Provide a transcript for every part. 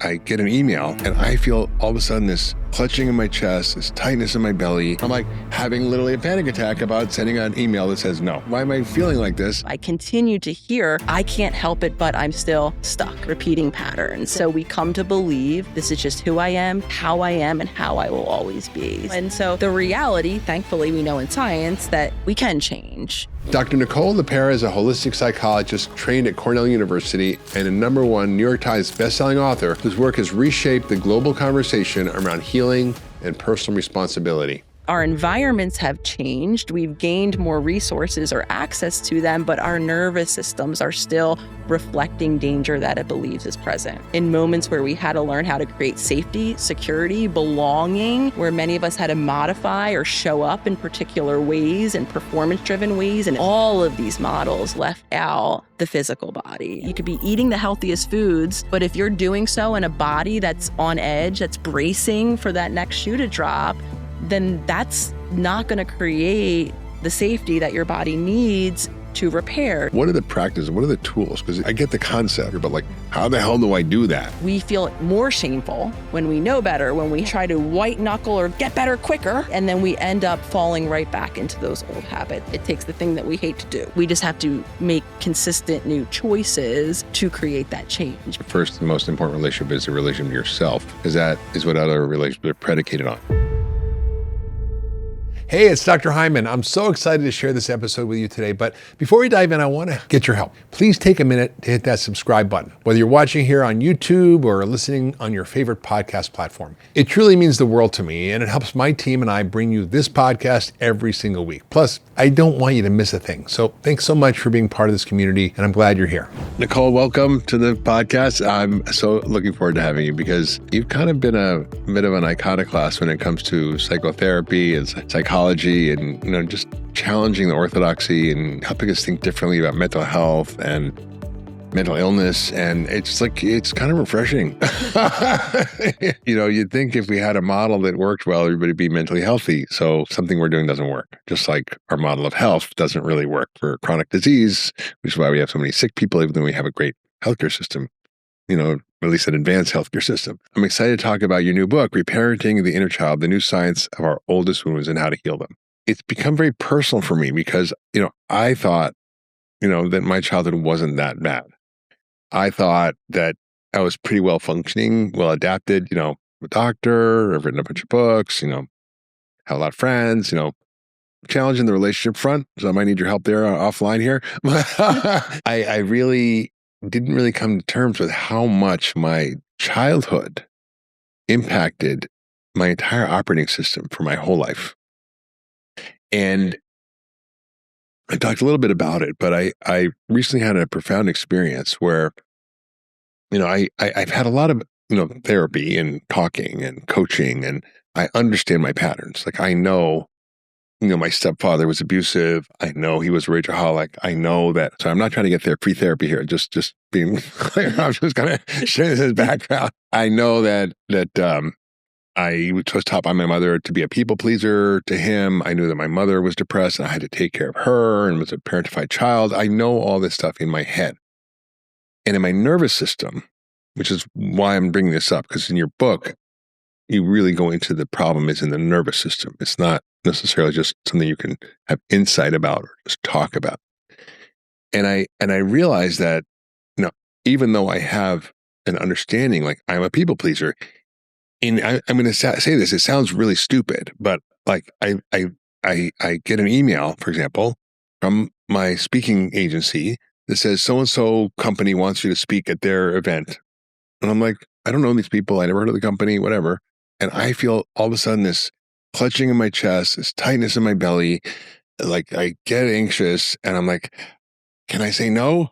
I get an email and I feel all of a sudden this clutching in my chest, this tightness in my belly. I'm like having literally a panic attack about sending an email that says no. Why am I feeling like this? I continue to hear, I can't help it, but I'm still stuck, repeating patterns. So we come to believe this is just who I am, and how I will always be. And so the reality, thankfully, we know in science that we can change. Dr. Nicole LePera is a holistic psychologist trained at Cornell University and a #1 New York Times bestselling author whose work has reshaped the global conversation around healing and personal responsibility. Our environments have changed. We've gained more resources or access to them, but our nervous systems are still reflecting danger that it believes is present. In moments where we had to learn how to create safety, security, belonging, where many of us had to modify or show up in particular ways and performance-driven ways, and all of these models left out the physical body. You could be eating the healthiest foods, but if you're doing so in a body that's on edge, that's bracing for that next shoe to drop, then that's not going to create the safety that your body needs to repair. What are the practices? What are the tools? Because I get the concept, but like, how the hell do I do that? We feel more shameful when we know better, when we try to white knuckle or get better quicker, and then we end up falling right back into those old habits. It takes the thing that we hate to do. We just have to make consistent new choices to create that change. First, the most important relationship is the relationship to yourself, because that is what other relationships are predicated on. Hey, it's Dr. Hyman. I'm so excited to share this episode with you today. But before we dive in, I want to get your help. Please take a minute to hit that subscribe button, whether you're watching here on YouTube or listening on your favorite podcast platform. It truly means the world to me, and it helps my team and I bring you this podcast every single week. Plus, I don't want you to miss a thing. So thanks so much for being part of this community, and I'm glad you're here. Nicole, welcome to the podcast. I'm so looking forward to having you because you've kind of been a bit of an iconoclast when it comes to psychotherapy and psychology and, just challenging the orthodoxy and helping us think differently about mental health and mental illness. And it's kind of refreshing. You'd think if we had a model that worked well, everybody would be mentally healthy. So something we're doing doesn't work. Just like our model of health doesn't really work for chronic disease, which is why we have so many sick people, even though we have a great healthcare system. At least an advanced healthcare system. I'm excited to talk about your new book, Reparenting the Inner Child, the New Science of Our Oldest Wounds and How to Heal Them. It's become very personal for me because, I thought, that my childhood wasn't that bad. I thought that I was pretty well functioning, well adapted, a doctor, I've written a bunch of books, have a lot of friends, challenging the relationship front. So I might need your help there offline here. I really didn't really come to terms with how much my childhood impacted my entire operating system for my whole life. And I talked a little bit about it, but I recently had a profound experience where, I've had a lot of, therapy and talking and coaching, and I understand my patterns. Like I know, my stepfather was abusive. I know he was a rageaholic. I know that. So I'm not trying to get free therapy here. Just being clear. I'm just kind of sharing his background. I know that I was taught by my mother to be a people pleaser to him. I knew that my mother was depressed and I had to take care of her and was a parentified child. I know all this stuff in my head. And in my nervous system, which is why I'm bringing this up, because in your book, you really go into the problem is in the nervous system. It's not necessarily just something you can have insight about or just talk about. And I realized that, even though I have an understanding, like I'm a people pleaser, and I'm going to say this, it sounds really stupid, but like I get an email, for example, from my speaking agency that says so-and-so company wants you to speak at their event. And I'm like, I don't know these people. I never heard of the company, whatever. And I feel all of a sudden this clutching in my chest, this tightness in my belly. Like I get anxious and I'm like, can I say no?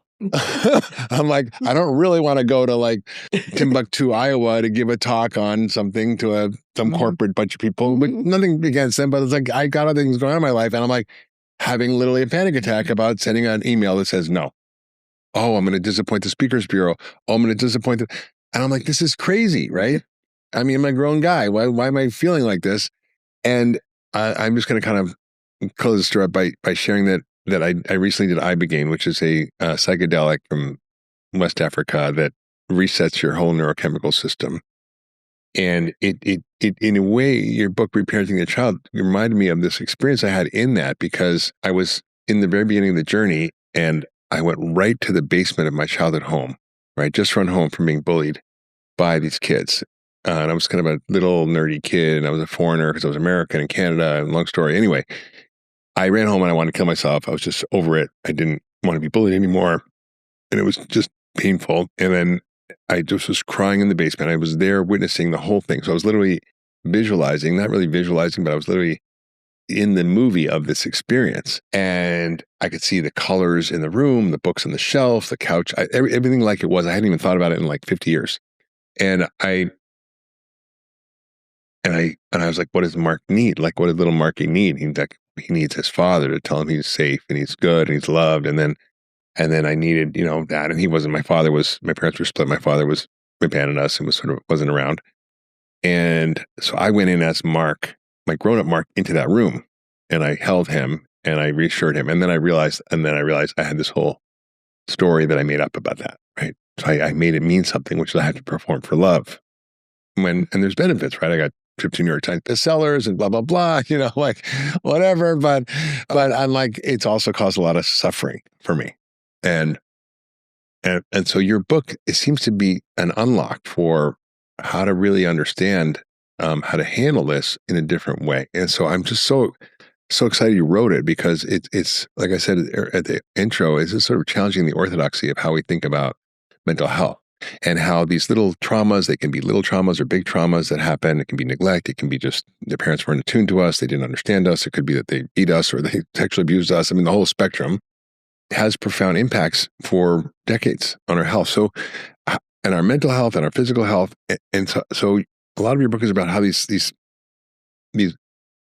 I'm like, I don't really want to go to like Timbuktu, Iowa to give a talk on something to some corporate bunch of people. But nothing against them, but it's like, I got other things going on in my life. And I'm like having literally a panic attack about sending an email that says no. Oh, I'm going to disappoint the Speakers Bureau. Oh, I'm going to disappoint them. And I'm like, this is crazy, right? I mean, I'm a grown guy. Why am I feeling like this? And I'm just going to kind of close the story up by sharing that I recently did Ibogaine, which is a psychedelic from West Africa that resets your whole neurochemical system. And it in a way, your book, Reparenting the Child, reminded me of this experience I had in that, because I was in the very beginning of the journey and I went right to the basement of my childhood home, right? Just run home from being bullied by these kids. And I was kind of a little nerdy kid, and I was a foreigner because I was American in Canada. And long story. Anyway, I ran home and I wanted to kill myself. I was just over it. I didn't want to be bullied anymore. And it was just painful. And then I just was crying in the basement. I was there witnessing the whole thing. So I was literally visualizing, not really visualizing, but I was literally in the movie of this experience. And I could see the colors in the room, the books on the shelf, the couch, everything like it was. I hadn't even thought about it in like 50 years. And I was like, what does Mark need? Like, what does little Marky need? He needs his father to tell him he's safe and he's good and he's loved. And then I needed, that. And he wasn't, my parents were split. My father abandoned us and wasn't around. And so I went in as Mark, my grown-up Mark, into that room, and I held him and I reassured him. And then I realized I had this whole story that I made up about that, right? So I made it mean something, which is I had to perform for love. And there's benefits, right? I got trips to New York Times bestsellers and blah, blah, blah, like whatever. But I'm like, it's also caused a lot of suffering for me. And so your book, it seems to be an unlock for how to really understand how to handle this in a different way. And so I'm just so excited you wrote it, because it's like I said at the intro, is just sort of challenging the orthodoxy of how we think about mental health, and how these little traumas, they can be little traumas or big traumas that happen. It can be neglect. It can be just their parents weren't attuned to us. They didn't understand us. It could be that they beat us or they sexually abused us. I mean, the whole spectrum has profound impacts for decades on our health. So, and our mental health and our physical health. And so a lot of your book is about how these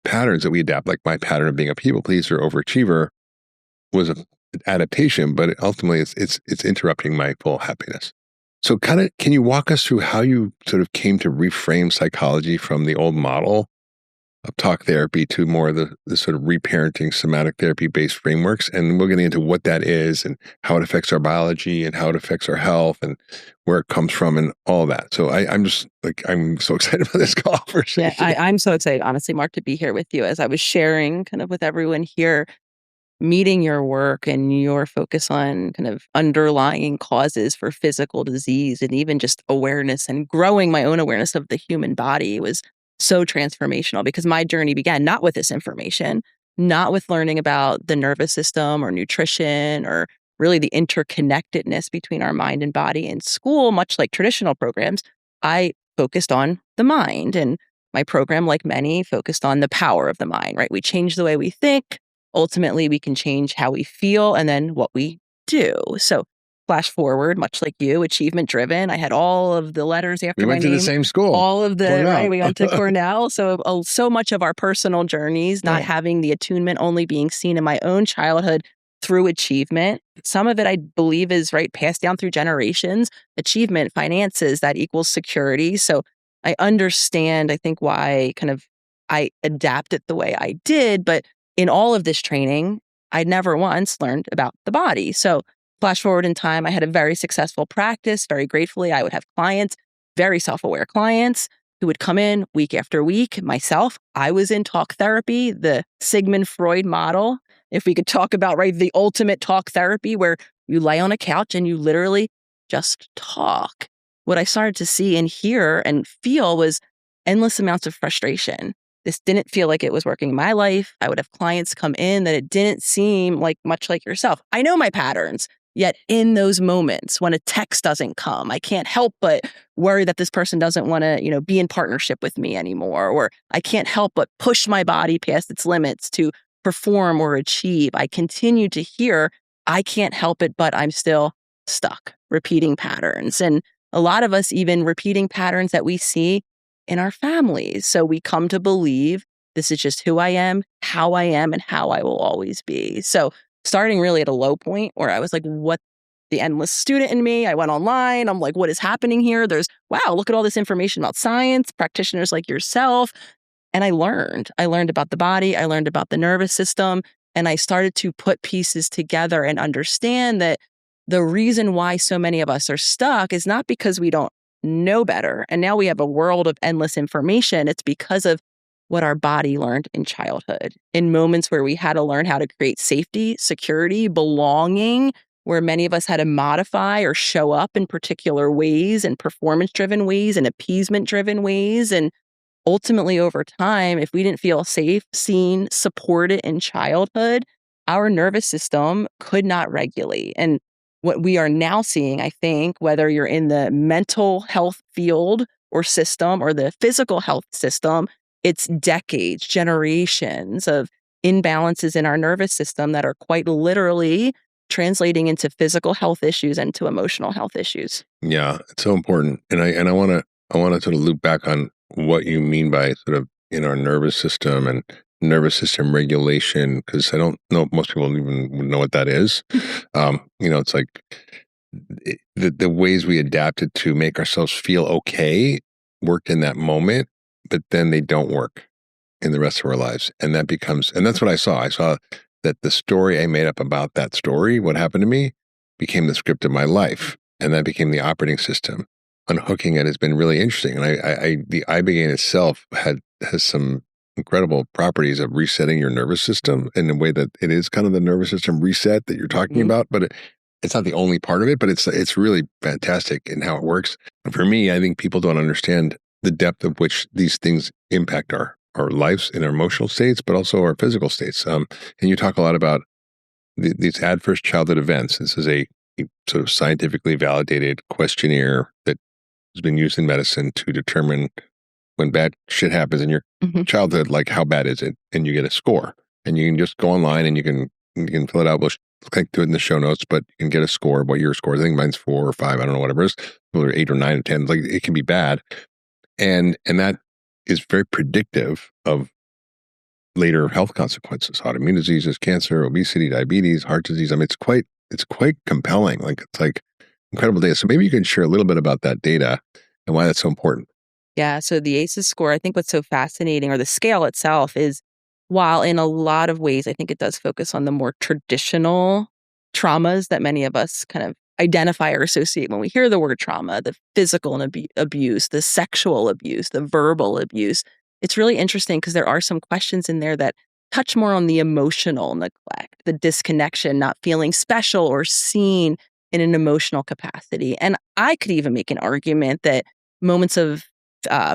patterns that we adapt, like my pattern of being a people pleaser, overachiever, was an adaptation, but ultimately it's interrupting my full happiness. So can you walk us through how you sort of came to reframe psychology from the old model of talk therapy to more of the sort of reparenting somatic therapy-based frameworks? And we're getting into what that is and how it affects our biology and how it affects our health and where it comes from and all that. So I'm so excited about this conversation. Yeah, I'm so excited, honestly, Mark, to be here with you. As I was sharing kind of with everyone here, meeting your work and your focus on kind of underlying causes for physical disease, and even just awareness and growing my own awareness of the human body, was so transformational, because my journey began not with this information, not with learning about the nervous system or nutrition or really the interconnectedness between our mind and body in school, much like traditional programs. I focused on the mind, and my program, like many, focused on the power of the mind, right? We change the way we think. Ultimately, we can change how we feel and then what we do. So flash forward, much like you, achievement driven. I had all of the letters after my name. We went to the same school. All of the, Cornell. right? We went to Cornell. So much of our personal journeys, not having the attunement, only being seen in my own childhood through achievement. Some of it, I believe, is passed down through generations. Achievement, finances, that equals security. So I understand, I think, why kind of I adapted the way I did. But in all of this training, I never once learned about the body. So flash forward in time, I had a very successful practice. Very gratefully, I would have clients, very self-aware clients, who would come in week after week. Myself, I was in talk therapy, the Sigmund Freud model. If we could talk about, the ultimate talk therapy, where you lay on a couch and you literally just talk. What I started to see and hear and feel was endless amounts of frustration. This didn't feel like it was working in my life. I would have clients come in that it didn't seem like much like yourself. I know my patterns, yet in those moments when a text doesn't come, I can't help but worry that this person doesn't want to, be in partnership with me anymore. Or I can't help but push my body past its limits to perform or achieve. I continue to hear, I can't help it, but I'm still stuck, repeating patterns. And a lot of us even repeating patterns that we see in our families. So we come to believe this is just who I am, how I am, and how I will always be. So starting really at a low point where I was like, what, the endless student in me? I went online. I'm like, what is happening here? Wow, look at all this information about science, practitioners like yourself. And I learned about the body. I learned about the nervous system. And I started to put pieces together and understand that the reason why so many of us are stuck is not because we don't know better. And now we have a world of endless information. It's because of what our body learned in childhood, in moments where we had to learn how to create safety, security, belonging, where many of us had to modify or show up in particular ways and performance-driven ways and appeasement-driven ways. And ultimately, over time, if we didn't feel safe, seen, supported in childhood, our nervous system could not regulate. And what we are now seeing, I think, whether you're in the mental health field or system or the physical health system, it's decades, generations of imbalances in our nervous system that are quite literally translating into physical health issues and to emotional health issues. Yeah, it's so important. And I want to sort of loop back on what you mean by sort of in our nervous system and nervous system regulation, because I don't know if most people even know what that is. It's like the ways we adapted to make ourselves feel okay worked in that moment, but then they don't work in the rest of our lives. And that's what I saw. I saw that the story I made up about that story, what happened to me, became the script of my life. And that became the operating system. Unhooking it has been really interesting. And the ibogaine itself has some incredible properties of resetting your nervous system in a way that it is kind of the nervous system reset that you're talking about, but it's not the only part of it, but it's really fantastic in how it works. And for me, I think people don't understand the depth of which these things impact our lives in our emotional states, but also our physical states. And you talk a lot about these adverse childhood events. This is a sort of scientifically validated questionnaire that has been used in medicine to determine when bad shit happens in your childhood, like how bad is it, and you get a score. And you can just go online and you can fill it out. We'll link to it in the show notes, but you can get a score of what your score is. I think mine's 4 or 5. I don't know, whatever it is. Or 8 or 9 or 10. Like, it can be bad. And that is very predictive of later health consequences: autoimmune diseases, cancer, obesity, diabetes, heart disease. I mean, it's quite compelling. It's like incredible data. So maybe you can share a little bit about that data and why that's so important. Yeah. So the ACEs score, I think what's so fascinating, or the scale itself, is while in a lot of ways, I think it does focus on the more traditional traumas that many of us kind of identify or associate when we hear the word trauma: the physical abuse, the sexual abuse, the verbal abuse. It's really interesting because there are some questions in there that touch more on the emotional neglect, the disconnection, not feeling special or seen in an emotional capacity. And I could even make an argument that moments of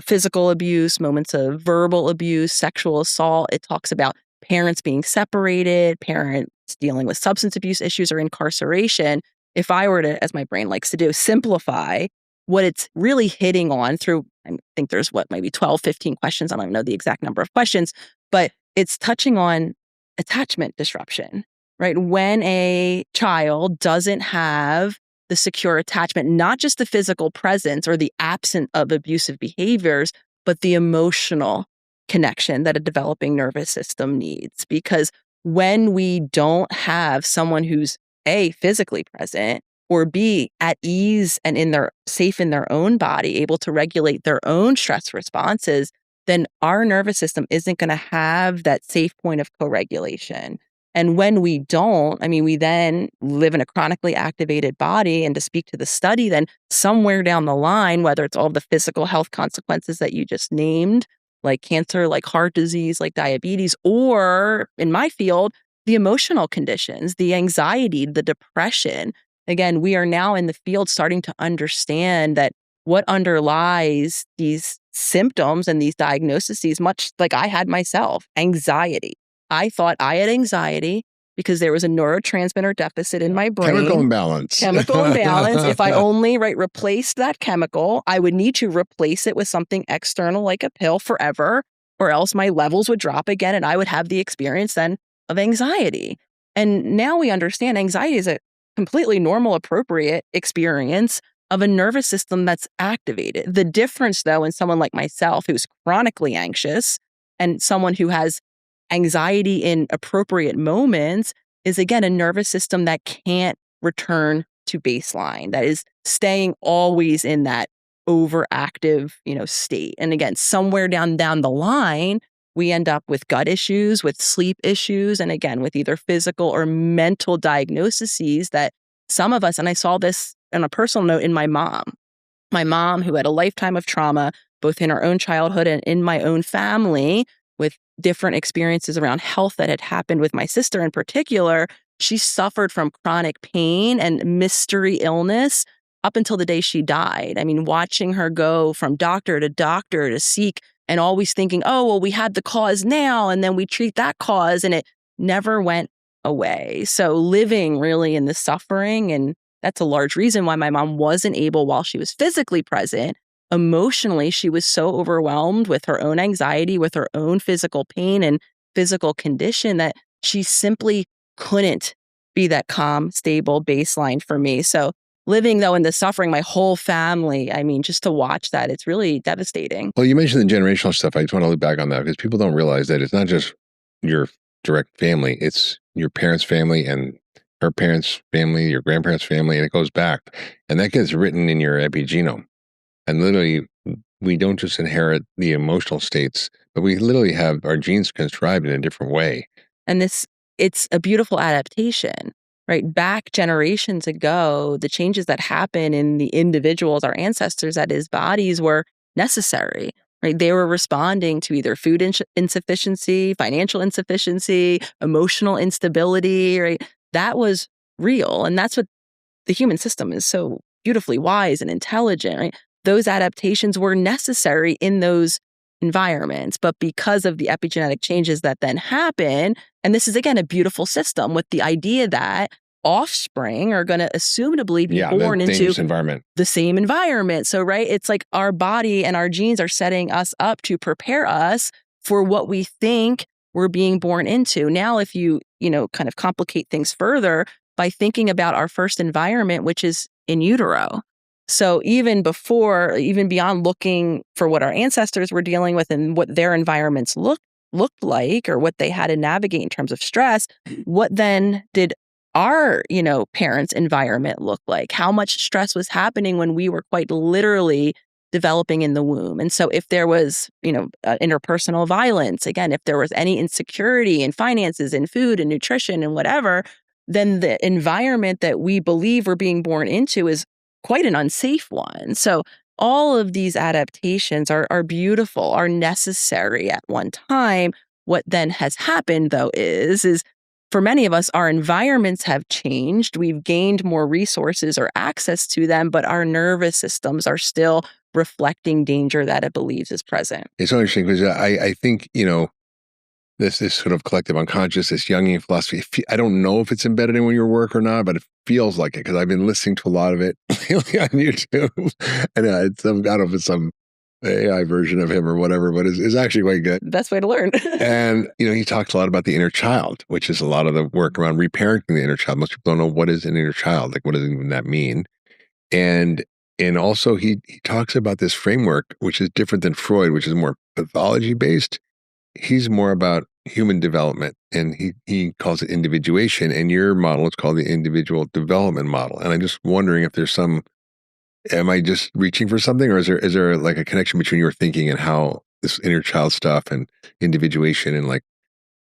physical abuse, moments of verbal abuse, sexual assault, it talks about parents being separated, parents dealing with substance abuse issues or incarceration. If I were to, as my brain likes to do, simplify what it's really hitting on through, I think there's maybe 12, 15 questions. I don't even know the exact number of questions, but it's touching on attachment disruption, right? When a child doesn't have the secure attachment, not just the physical presence or the absence of abusive behaviors, but the emotional connection that a developing nervous system needs. Because when we don't have someone who's A, physically present, or B, at ease and safe in their own body, able to regulate their own stress responses, then our nervous system isn't going to have that safe point of co-regulation. And when we don't, we then live in a chronically activated body. And to speak to the study, then somewhere down the line, whether it's all of the physical health consequences that you just named, like cancer, like heart disease, like diabetes, or in my field, the emotional conditions, the anxiety, the depression. Again, we are now in the field starting to understand that what underlies these symptoms and these diagnoses, much like I had myself, anxiety. I thought I had anxiety because there was a neurotransmitter deficit in my brain. Chemical imbalance. Chemical imbalance. If I only replaced that chemical, I would need to replace it with something external like a pill forever, or else my levels would drop again and I would have the experience then of anxiety. And now we understand anxiety is a completely normal, appropriate experience of a nervous system that's activated. The difference, though, in someone like myself who's chronically anxious and someone who has anxiety in appropriate moments is, again, a nervous system that can't return to baseline, that is staying always in that overactive, state. And again, somewhere down the line, we end up with gut issues, with sleep issues, and again, with either physical or mental diagnoses that some of us, and I saw this on a personal note in my mom who had a lifetime of trauma, both in her own childhood and in my own family, with different experiences around health that had happened with my sister in particular. She suffered from chronic pain and mystery illness up until the day she died. I mean, watching her go from doctor to seek and always thinking, oh, well, we had the cause now, and then we treat that cause, and it never went away. So living really in the suffering, and that's a large reason why my mom wasn't able, while she was physically present, emotionally, she was so overwhelmed with her own anxiety, with her own physical pain and physical condition that she simply couldn't be that calm, stable baseline for me. So living, though, in the suffering, my whole family, I mean, just to watch that, it's really devastating. Well, you mentioned the generational stuff. I just want to look back on that because people don't realize that it's not just your direct family. It's your parents' family and her parents' family, your grandparents' family, and it goes back. And that gets written in your epigenome. And literally, we don't just inherit the emotional states, but we literally have our genes transcribed in a different way. And it's a beautiful adaptation, right? Back generations ago, the changes that happen in the individuals, our ancestors, that his bodies were necessary, right? They were responding to either food insufficiency, financial insufficiency, emotional instability, right? That was real. And that's what the human system is so beautifully wise and intelligent, right? Those adaptations were necessary in those environments. But because of the epigenetic changes that then happen, and this is, again, a beautiful system with the idea that offspring are going to assumably be born into environment. The same environment. So, right, it's like our body and our genes are setting us up to prepare us for what we think we're being born into. Now, if you kind of complicate things further by thinking about our first environment, which is in utero. So even beyond looking for what our ancestors were dealing with and what their environments looked like or what they had to navigate in terms of stress, what then did our, parents' environment look like? How much stress was happening when we were quite literally developing in the womb? And so if there was, interpersonal violence, again, if there was any insecurity in finances and food and nutrition and whatever, then the environment that we believe we're being born into is quite an unsafe one. So all of these adaptations are beautiful, are necessary at one time. What then has happened, though, is for many of us, our environments have changed. We've gained more resources or access to them, but our nervous systems are still reflecting danger that it believes is present. It's so interesting because I think, this sort of collective unconscious, this Jungian philosophy, I don't know if it's embedded in your work or not, but it feels like it because I've been listening to a lot of it lately on YouTube. And I don't know if it's some AI version of him or whatever, but it's actually quite good. Best way to learn. And, he talks a lot about the inner child, which is a lot of the work around reparenting the inner child. Most people don't know what is an inner child. Like, what does even that mean? And also he talks about this framework, which is different than Freud, which is more pathology based. He's more about human development, and he calls it individuation. And your model is called the individual development model. And I'm just wondering if there's am I just reaching for something, or is there like a connection between your thinking and how this inner child stuff and individuation and like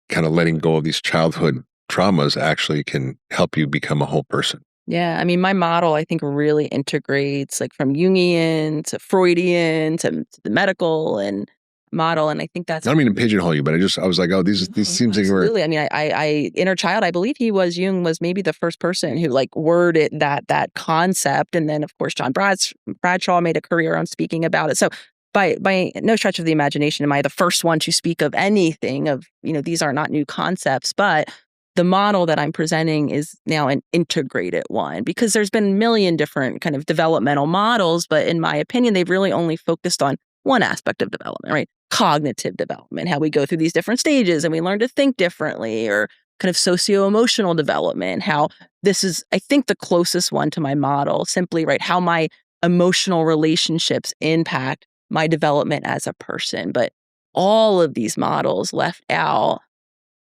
kind of letting go of these childhood traumas actually can help you become a whole person? Yeah, I mean, my model, I think, really integrates like from Jungian to Freudian to the medical and model, and I think that's. I don't mean to pigeonhole you, but I was like, oh, these seems like absolutely. I mean, I inner child. I believe Jung was maybe the first person who like worded that concept, and then of course John Bradshaw made a career on speaking about it. So by no stretch of the imagination am I the first one to speak of anything of these are not new concepts, but the model that I'm presenting is now an integrated one because there's been a million different kind of developmental models, but in my opinion, they've really only focused on one aspect of development, right? Cognitive development, how we go through these different stages and we learn to think differently, or kind of socio-emotional development, how this is, I think, the closest one to my model, simply, right, how my emotional relationships impact my development as a person. But all of these models left out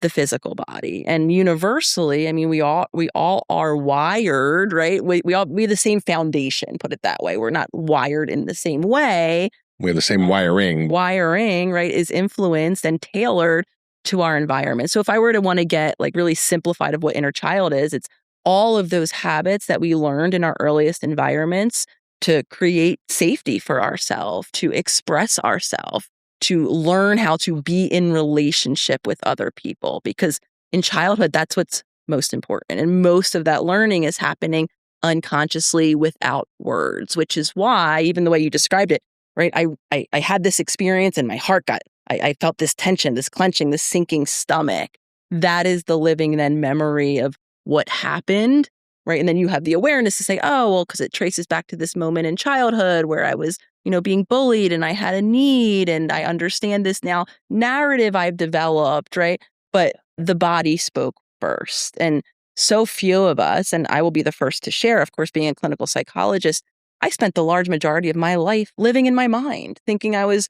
the physical body. And universally, I mean, we all are wired, right? We have the same foundation, put it that way. We're not wired in the same way. We have the same wiring. Wiring, right, is influenced and tailored to our environment. So if I were to want to get like really simplified of what inner child is, it's all of those habits that we learned in our earliest environments to create safety for ourselves, to express ourselves, to learn how to be in relationship with other people. Because in childhood, that's what's most important. And most of that learning is happening unconsciously without words, which is why, even the way you described it, right? I had this experience and my heart I felt this tension, this clenching, this sinking stomach. That is the living then memory of what happened, right? And then you have the awareness to say, oh, well, because it traces back to this moment in childhood where I was, being bullied and I had a need and I understand this now narrative I've developed, right? But the body spoke first. And so few of us, and I will be the first to share, of course, being a clinical psychologist, I spent the large majority of my life living in my mind, thinking I was,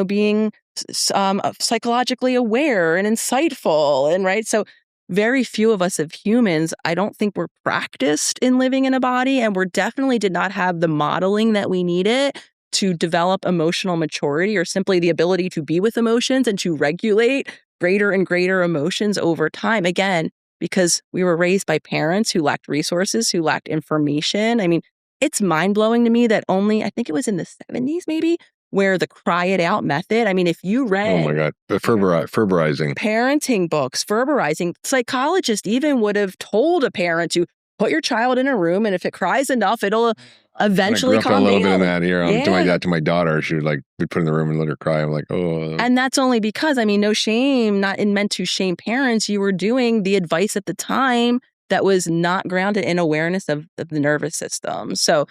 being psychologically aware and insightful. And right. So very few of us as humans, I don't think we're practiced in living in a body. And we definitely did not have the modeling that we needed to develop emotional maturity or simply the ability to be with emotions and to regulate greater and greater emotions over time. Again, because we were raised by parents who lacked resources, who lacked information. I mean, it's mind-blowing to me that only, I think it was in the 70s maybe, where the cry it out method, I mean, if you read... Oh my God, ferberizing. Parenting books, ferberizing, psychologists even would have told a parent to put your child in a room and if it cries enough, it'll eventually calm down. I grew up a little bit in that here. To my daughter, she would be put in the room and let her cry. I'm like, oh. And that's only because, no shame, not meant to shame parents. You were doing the advice at the time that was not grounded in awareness of the nervous system. So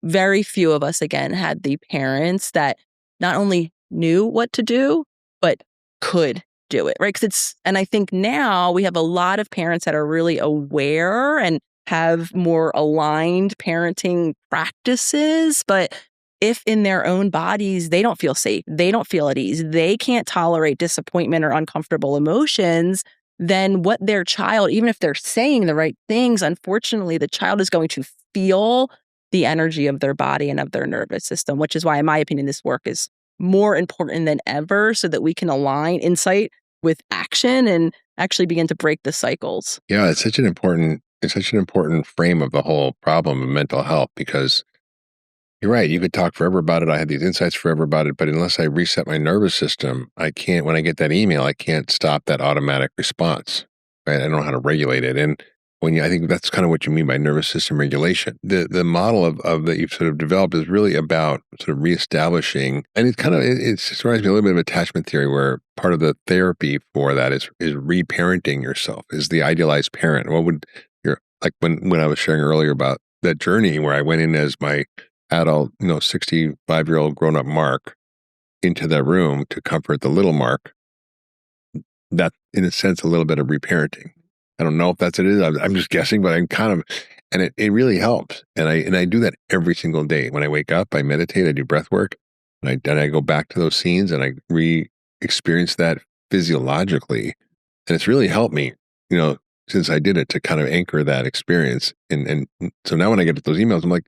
very few of us, again, had the parents that not only knew what to do, but could do it, right? And I think now we have a lot of parents that are really aware and have more aligned parenting practices, but if in their own bodies, they don't feel safe, they don't feel at ease, they can't tolerate disappointment or uncomfortable emotions, then what their child, even if they're saying the right things, unfortunately, the child is going to feel the energy of their body and of their nervous system, which is why, in my opinion, this work is more important than ever so that we can align insight with action and actually begin to break the cycles. Yeah, it's such an important frame of the whole problem of mental health because you're right. You could talk forever about it. I had these insights forever about it, but unless I reset my nervous system, I can't, when I get that email, I can't stop that automatic response, right? I don't know how to regulate it. And I think that's kind of what you mean by nervous system regulation. The model of that you've sort of developed is really about sort of reestablishing, and it reminds me a little bit of attachment theory, where part of the therapy for that is reparenting yourself, is the idealized parent. What would when I was sharing earlier about that journey where I went in as my adult, 65-year-old grown-up Mark into that room to comfort the little Mark, that in a sense a little bit of reparenting. I don't know if that's what it is. I'm just guessing, but I'm kind of, and it really helps. And I do that every single day. When I wake up, I meditate, I do breath work, and I go back to those scenes and I re-experience that physiologically. And it's really helped me, since I did it, to kind of anchor that experience. And so now when I get those emails, I'm like,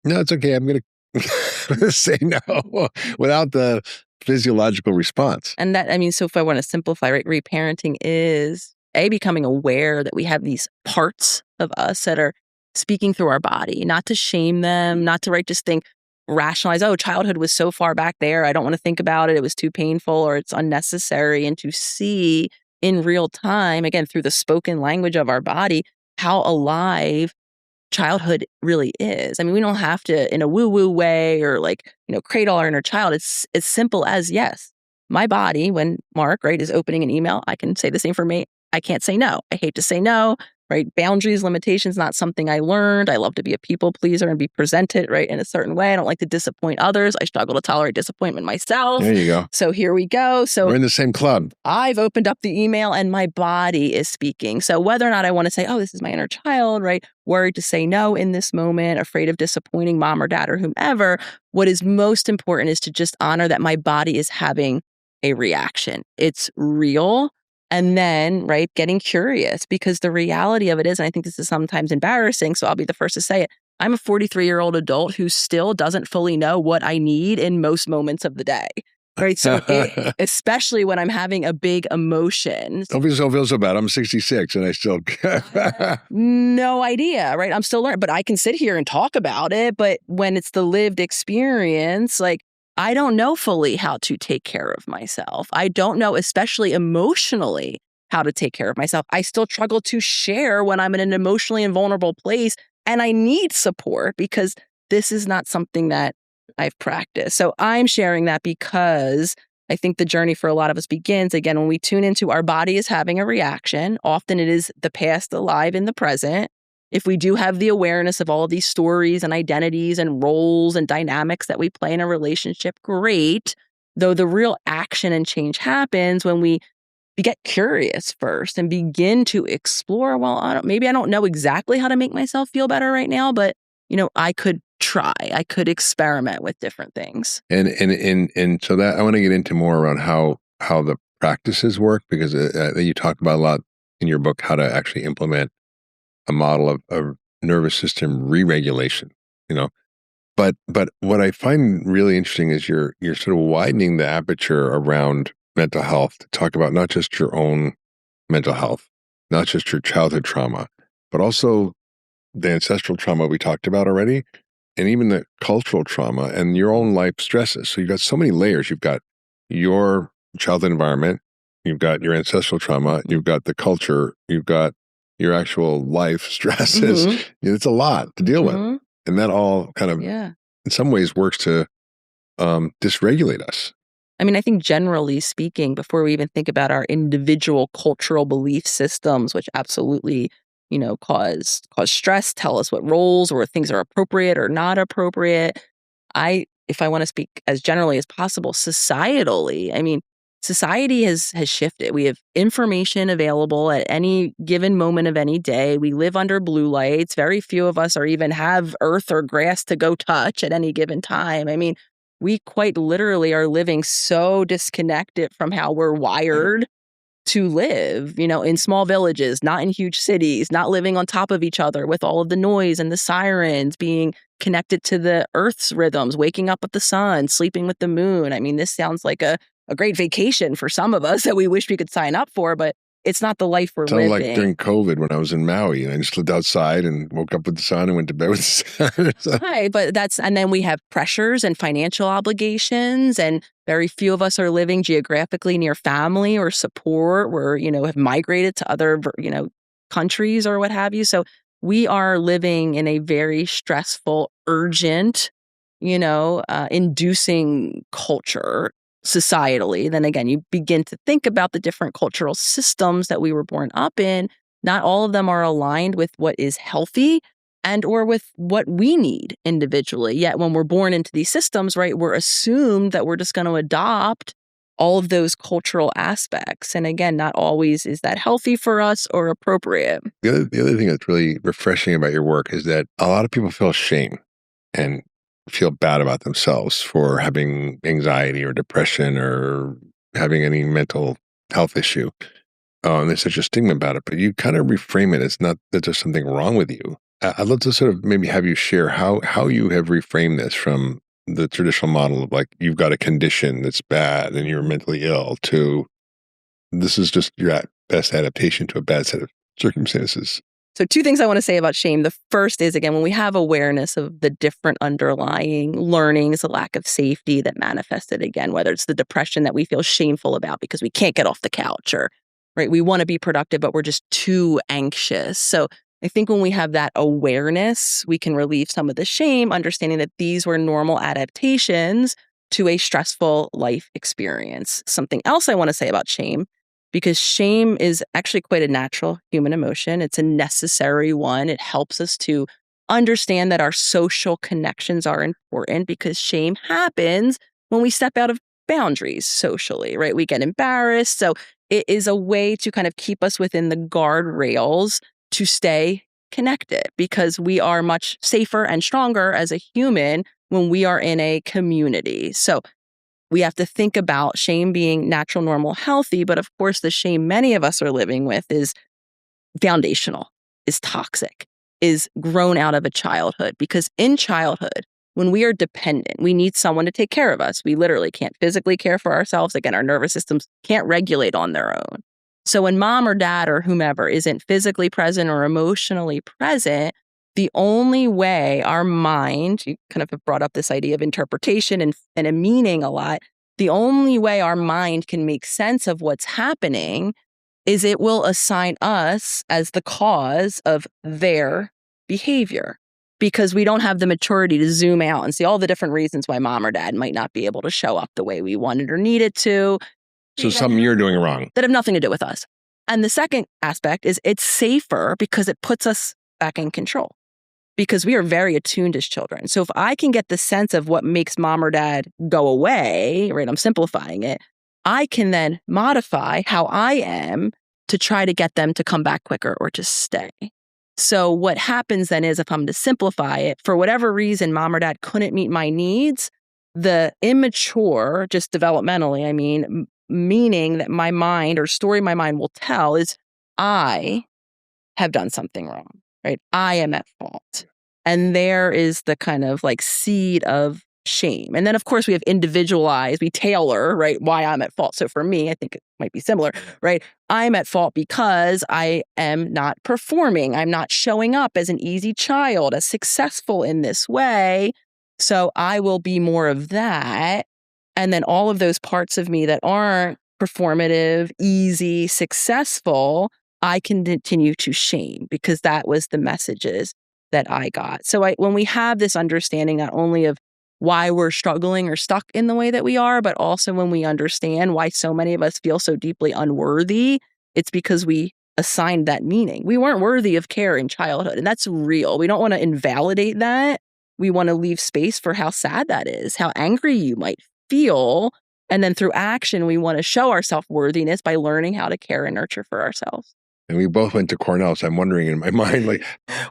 no, it's okay. I'm going to say no without the physiological response. And that, so if I want to simplify, right, reparenting is becoming aware that we have these parts of us that are speaking through our body, not to shame them, not to just think, rationalize, oh, childhood was so far back there, I don't want to think about it, it was too painful or it's unnecessary, and to see in real time, again, through the spoken language of our body, how alive childhood really is. We don't have to, in a woo-woo way or cradle our inner child. It's as simple as, yes, my body, when Mark, right, is opening an email, I can say the same for me. I can't say no. I hate to say no, right? Boundaries, limitations, not something I learned. I love to be a people pleaser and be presented, right, in a certain way. I don't like to disappoint others. I struggle to tolerate disappointment myself. There you go. So here we go. So we're in the same club. I've opened up the email and my body is speaking. So whether or not I want to say, oh, this is my inner child, right, worried to say no in this moment, afraid of disappointing mom or dad or whomever, what is most important is to just honor that my body is having a reaction. It's real. And then, right, getting curious, because the reality of it is, and I think this is sometimes embarrassing, so I'll be the first to say it, I'm a 43-year-old adult who still doesn't fully know what I need in most moments of the day. Right. So especially when I'm having a big emotion. Don't feel so bad. I'm 66 and I still no idea, right? I'm still learning, but I can sit here and talk about it. But when it's the lived experience, like I don't know fully how to take care of myself. I don't know, especially emotionally, how to take care of myself. I still struggle to share when I'm in an emotionally invulnerable place and I need support because this is not something that I've practiced. So I'm sharing that because I think the journey for a lot of us begins, again, when we tune into our body is having a reaction. Often it is the past alive in the present. If we do have the awareness of all of these stories and identities and roles and dynamics that we play in a relationship, great. Though the real action and change happens when we get curious first and begin to explore, well, maybe I don't know exactly how to make myself feel better right now, but I could try. I could experiment with different things. And so that I want to get into more around how the practices work, because you talk about a lot in your book how to actually implement a model of nervous system re-regulation. But what I find really interesting is you're sort of widening the aperture around mental health to talk about not just your own mental health, not just your childhood trauma, but also the ancestral trauma we talked about already, and even the cultural trauma and your own life stresses. So you've got so many layers. You've got your childhood environment, you've got your ancestral trauma, you've got the culture, you've got your actual life stresses. Mm-hmm. It's a lot to deal with. And that all kind of, in some ways, works to dysregulate us. I mean, I think generally speaking, before we even think about our individual cultural belief systems, which absolutely, cause stress, tell us what roles or things are appropriate or not appropriate. If I want to speak as generally as possible, societally, I mean, society has shifted. We have information available at any given moment of any day. We live under blue lights. Very few of us even have earth or grass to go touch at any given time. I mean, we quite literally are living so disconnected from how we're wired to live, in small villages, not in huge cities, not living on top of each other with all of the noise and the sirens, being connected to the earth's rhythms, waking up with the sun, sleeping with the moon. I mean, this sounds like a great vacation for some of us that we wish we could sign up for, but it's not the life we're living. Like during COVID when I was in Maui and I just lived outside and woke up with the sun and went to bed with the sun. Right, but and then we have pressures and financial obligations, and very few of us are living geographically near family or support. We're, have migrated to other, countries or what have you. So we are living in a very stressful, urgent, inducing culture societally. Then again, you begin to think about the different cultural systems that we were born up in. Not all of them are aligned with what is healthy and or with what we need individually. Yet when we're born into these systems, right, we're assumed that we're just going to adopt all of those cultural aspects. And again, not always is that healthy for us or appropriate. The other thing that's really refreshing about your work is that a lot of people feel shame and feel bad about themselves for having anxiety or depression or having any mental health issue. And there's such a stigma about it, but you kind of reframe it. It's not that there's something wrong with you. I'd love to sort of maybe have you share how you have reframed this from the traditional model of like, you've got a condition that's bad and you're mentally ill, to this is just your best adaptation to a bad set of circumstances. So 2 things I want to say about shame. The first is, again, when we have awareness of the different underlying learnings, a lack of safety that manifested, again, whether it's the depression that we feel shameful about because we can't get off the couch, or right, we want to be productive, but we're just too anxious. So I think when we have that awareness, we can relieve some of the shame, understanding that these were normal adaptations to a stressful life experience. Something else I want to say about shame, because shame is actually quite a natural human emotion. It's a necessary one. It helps us to understand that our social connections are important, because shame happens when we step out of boundaries socially, right? We get embarrassed. So it is a way to kind of keep us within the guardrails to stay connected, because we are much safer and stronger as a human when we are in a community. So we have to think about shame being natural, normal, healthy. But of course, the shame many of us are living with is foundational, is toxic, is grown out of a childhood. Because in childhood, when we are dependent, we need someone to take care of us. We literally can't physically care for ourselves. Again, our nervous systems can't regulate on their own. So when mom or dad or whomever isn't physically present or emotionally present, the only way our mind, you kind of have brought up this idea of interpretation and a meaning a lot, the only way our mind can make sense of what's happening is it will assign us as the cause of their behavior, because we don't have the maturity to zoom out and see all the different reasons why mom or dad might not be able to show up the way we wanted or needed to. So something you're doing wrong. That have nothing to do with us. And the second aspect is it's safer because it puts us back in control, because we are very attuned as children. So if I can get the sense of what makes mom or dad go away, right, I'm simplifying it, I can then modify how I am to try to get them to come back quicker or to stay. So what happens then is, if I'm to simplify it, for whatever reason, mom or dad couldn't meet my needs, the immature, just developmentally, I mean, meaning that my mind or story my mind will tell is I have done something wrong, right? I am at fault. And there is the kind of like seed of shame. And then, of course, we have individualized, we tailor, right, why I'm at fault. So for me, I think it might be similar, right? I'm at fault because I am not performing. I'm not showing up as an easy child, as successful in this way. So I will be more of that. And then all of those parts of me that aren't performative, easy, successful, I can continue to shame, because that was the messages that I got. So when we have this understanding not only of why we're struggling or stuck in the way that we are, but also when we understand why so many of us feel so deeply unworthy, it's because we assigned that meaning. We weren't worthy of care in childhood, and that's real. We don't want to invalidate that. We want to leave space for how sad that is, how angry you might feel. And then through action, we want to show our self-worthiness by learning how to care and nurture for ourselves. And we both went to Cornell, so I'm wondering in my mind, like,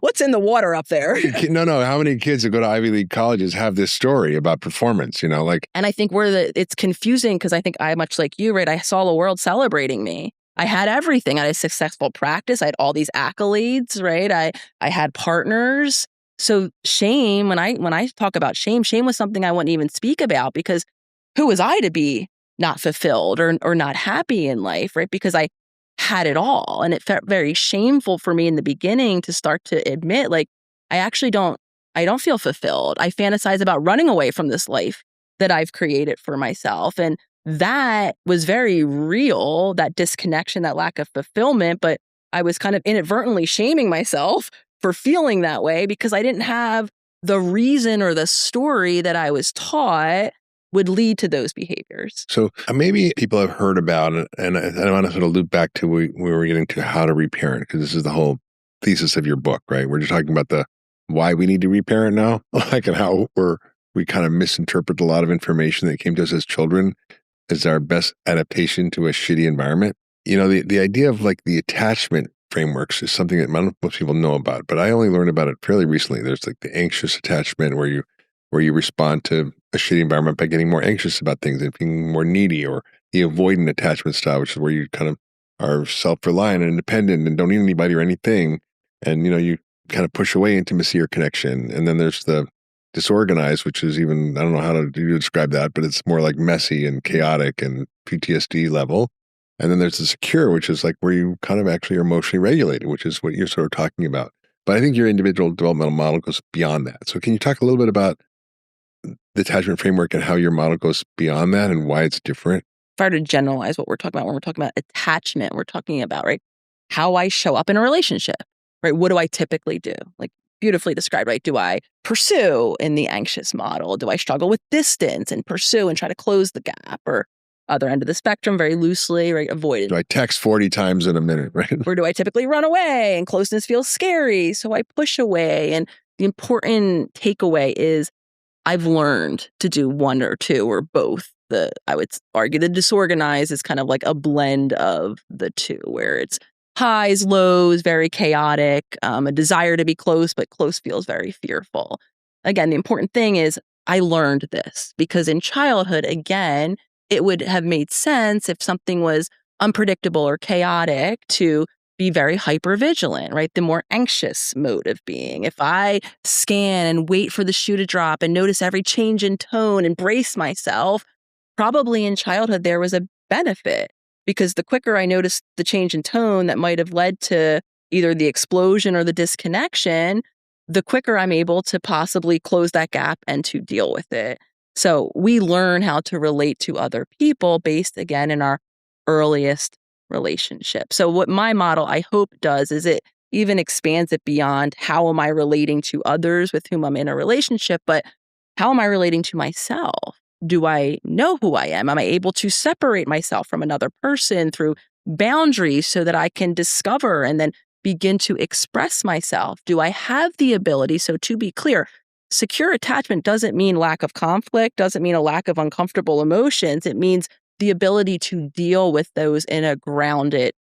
what's in the water up there? No, how many kids that go to Ivy League colleges have this story about performance, like? And I think it's confusing, because I think I, much like you, right, I saw the world celebrating me. I had everything. I had a successful practice. I had all these accolades, right? I had partners. So shame, when I talk about shame was something I wouldn't even speak about, because who was I to be not fulfilled or not happy in life, right? Because I had it all. And it felt very shameful for me in the beginning to start to admit, like, I don't feel fulfilled. I fantasize about running away from this life that I've created for myself. And that was very real, that disconnection, that lack of fulfillment. But I was kind of inadvertently shaming myself for feeling that way, because I didn't have the reason or the story that I was taught would lead to those behaviors. So maybe people have heard about it, and I want to sort of loop back to we were getting to how to reparent, because this is the whole thesis of your book, right? We're just talking about the why we need to reparent now, like, and how we kind of misinterpret a lot of information that came to us as children as our best adaptation to a shitty environment. The idea of like the attachment frameworks is something that most people know about, but I only learned about it fairly recently. There's like the anxious attachment where you respond to a shitty environment by getting more anxious about things and being more needy, or the avoidant attachment style, which is where you kind of are self-reliant and independent and don't need anybody or anything. And, you kind of push away intimacy or connection. And then there's the disorganized, which is even, I don't know how to describe that, but it's more like messy and chaotic and PTSD level. And then there's the secure, which is like where you kind of actually are emotionally regulated, which is what you're sort of talking about. But I think your individual developmental model goes beyond that. So can you talk a little bit about the attachment framework and how your model goes beyond that and why it's different? If I were to generalize what we're talking about, when we're talking about attachment, we're talking about, right, how I show up in a relationship, right? What do I typically do? Like, beautifully described, right? Do I pursue in the anxious model? Do I struggle with distance and pursue and try to close the gap? Or other end of the spectrum, very loosely, right? Avoid. Do I text 40 times in a minute, right? Or do I typically run away and closeness feels scary, so I push away? And the important takeaway is I've learned to do one or two or both. I would argue the disorganized is kind of like a blend of the two, where it's highs, lows, very chaotic, a desire to be close, but close feels very fearful. Again, the important thing is I learned this because in childhood, again, it would have made sense if something was unpredictable or chaotic to be very hypervigilant, right? The more anxious mode of being. If I scan and wait for the shoe to drop and notice every change in tone and brace myself, probably in childhood there was a benefit, because the quicker I noticed the change in tone that might have led to either the explosion or the disconnection, the quicker I'm able to possibly close that gap and to deal with it. So we learn how to relate to other people based, again, in our earliest relationship. So what my model, I hope, does is it even expands it beyond how am I relating to others with whom I'm in a relationship, but how am I relating to myself? Do I know who I am? Am I able to separate myself from another person through boundaries so that I can discover and then begin to express myself? Do I have the ability? So to be clear, secure attachment doesn't mean lack of conflict, doesn't mean a lack of uncomfortable emotions. It means the ability to deal with those in a grounded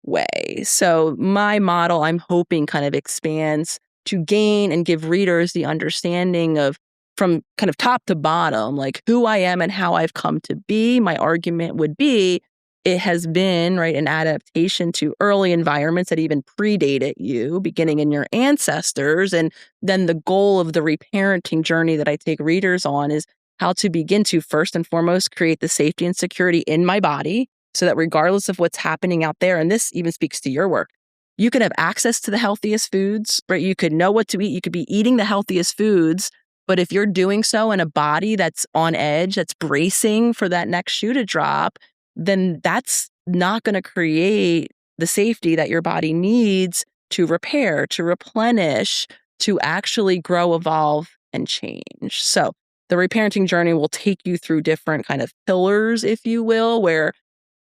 way. So my model, I'm hoping, kind of expands to gain and give readers the understanding of, from kind of top to bottom, like who I am and how I've come to be. My argument would be it has been, right, an adaptation to early environments that even predated you, beginning in your ancestors. And then the goal of the reparenting journey that I take readers on is how to begin to, first and foremost, create the safety and security in my body so that regardless of what's happening out there, and this even speaks to your work, you could have access to the healthiest foods, right? You could know what to eat. You could be eating the healthiest foods. But if you're doing so in a body that's on edge, that's bracing for that next shoe to drop, then that's not going to create the safety that your body needs to repair, to replenish, to actually grow, evolve, and change. So the reparenting journey will take you through different kind of pillars, if you will, where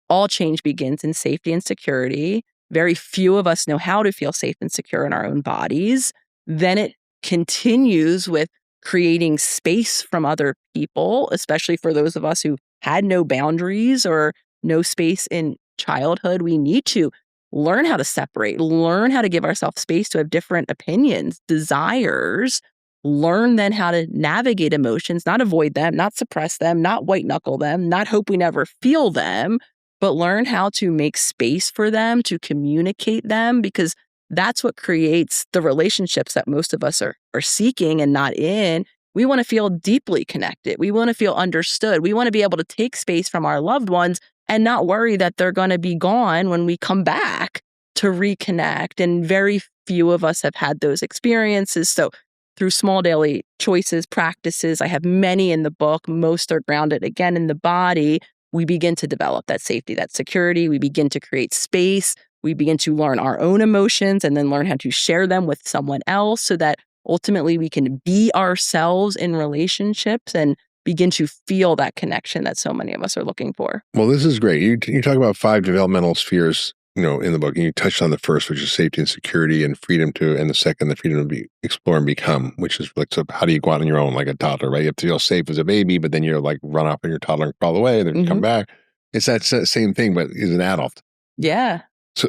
all change begins in safety and security. Very few of us know how to feel safe and secure in our own bodies. Then it continues with creating space from other people, especially for those of us who had no boundaries or no space in childhood. We need to learn how to separate, learn how to give ourselves space to have different opinions, desires, learn then how to navigate emotions, not avoid them, not suppress them, not white knuckle them, not hope we never feel them, but learn how to make space for them, to communicate them, because that's what creates the relationships that most of us are seeking and not in. We want to feel deeply connected. We want to feel understood. We want to be able to take space from our loved ones and not worry that they're going to be gone when we come back to reconnect. And very few of us have had those experiences. So through small daily choices, practices, I have many in the book. Most are grounded, again, in the body. We begin to develop that safety, that security. We begin to create space. We begin to learn our own emotions and then learn how to share them with someone else so that ultimately we can be ourselves in relationships and begin to feel that connection that so many of us are looking for. Well, this is great. You talk about 5 developmental spheres, in the book, and you touched on the first, which is safety and security and freedom to, and the second, the freedom to explore and become, which is like, so how do you go out on your own like a toddler, right? You have to feel safe as a baby, but then you're like run off on your toddler and crawl away, and then come back. It's that same thing, but as an adult. Yeah.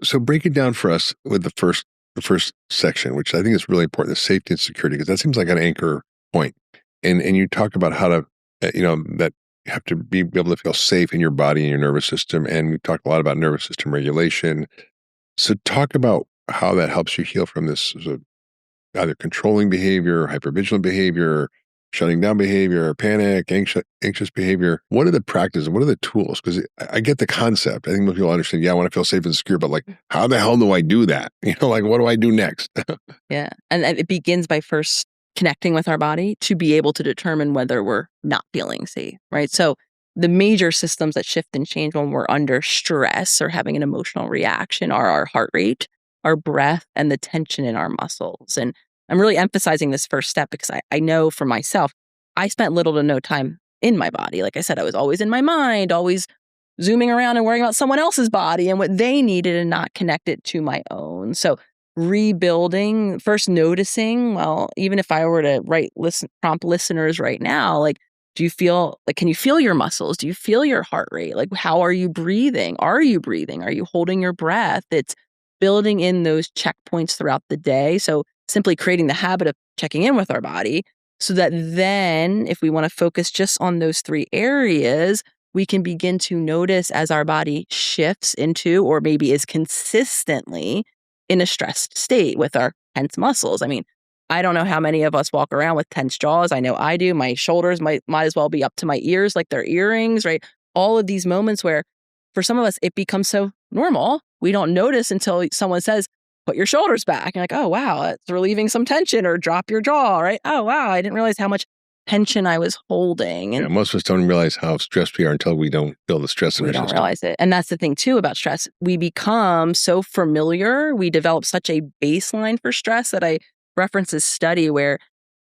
So break it down for us with the first section, which I think is really important, the safety and security, because that seems like an anchor point. And you talk about how to, that you have to be able to feel safe in your body and your nervous system. And we talked a lot about nervous system regulation. So talk about how that helps you heal from this either controlling behavior, hypervigilant behavior, shutting down behavior, panic, anxious behavior. What are the practices? What are the tools? Because I get the concept. I think most people understand, I want to feel safe and secure, but like, how the hell do I do that? Like, what do I do next? Yeah. And it begins by first connecting with our body to be able to determine whether we're not feeling safe, right? So the major systems that shift and change when we're under stress or having an emotional reaction are our heart rate, our breath, and the tension in our muscles. And I'm really emphasizing this first step because I know for myself, I spent little to no time in my body. Like I said, I was always in my mind, always zooming around and worrying about someone else's body and what they needed and not connected to my own. So rebuilding, first noticing, well, even if I were to prompt listeners right now, like, can you feel your muscles? Do you feel your heart rate? Like, how are you breathing? Are you breathing? Are you holding your breath? It's building in those checkpoints throughout the day. So simply creating the habit of checking in with our body so that then if we want to focus just on those 3 areas, we can begin to notice as our body shifts into, or maybe is consistently in a stressed state with our tense muscles. I mean, I don't know how many of us walk around with tense jaws. I know I do. My shoulders might as well be up to my ears like they're earrings, right? All of these moments where for some of us, it becomes so normal. We don't notice until someone says, put your shoulders back. You're like, oh, wow, it's relieving some tension, or drop your jaw, right? Oh, wow, I didn't realize how much tension I was holding. And yeah, most of us don't realize how stressed we are until we don't feel the stress in our system. We don't realize it. And that's the thing, too, about stress. We become so familiar. We develop such a baseline for stress that I reference this study where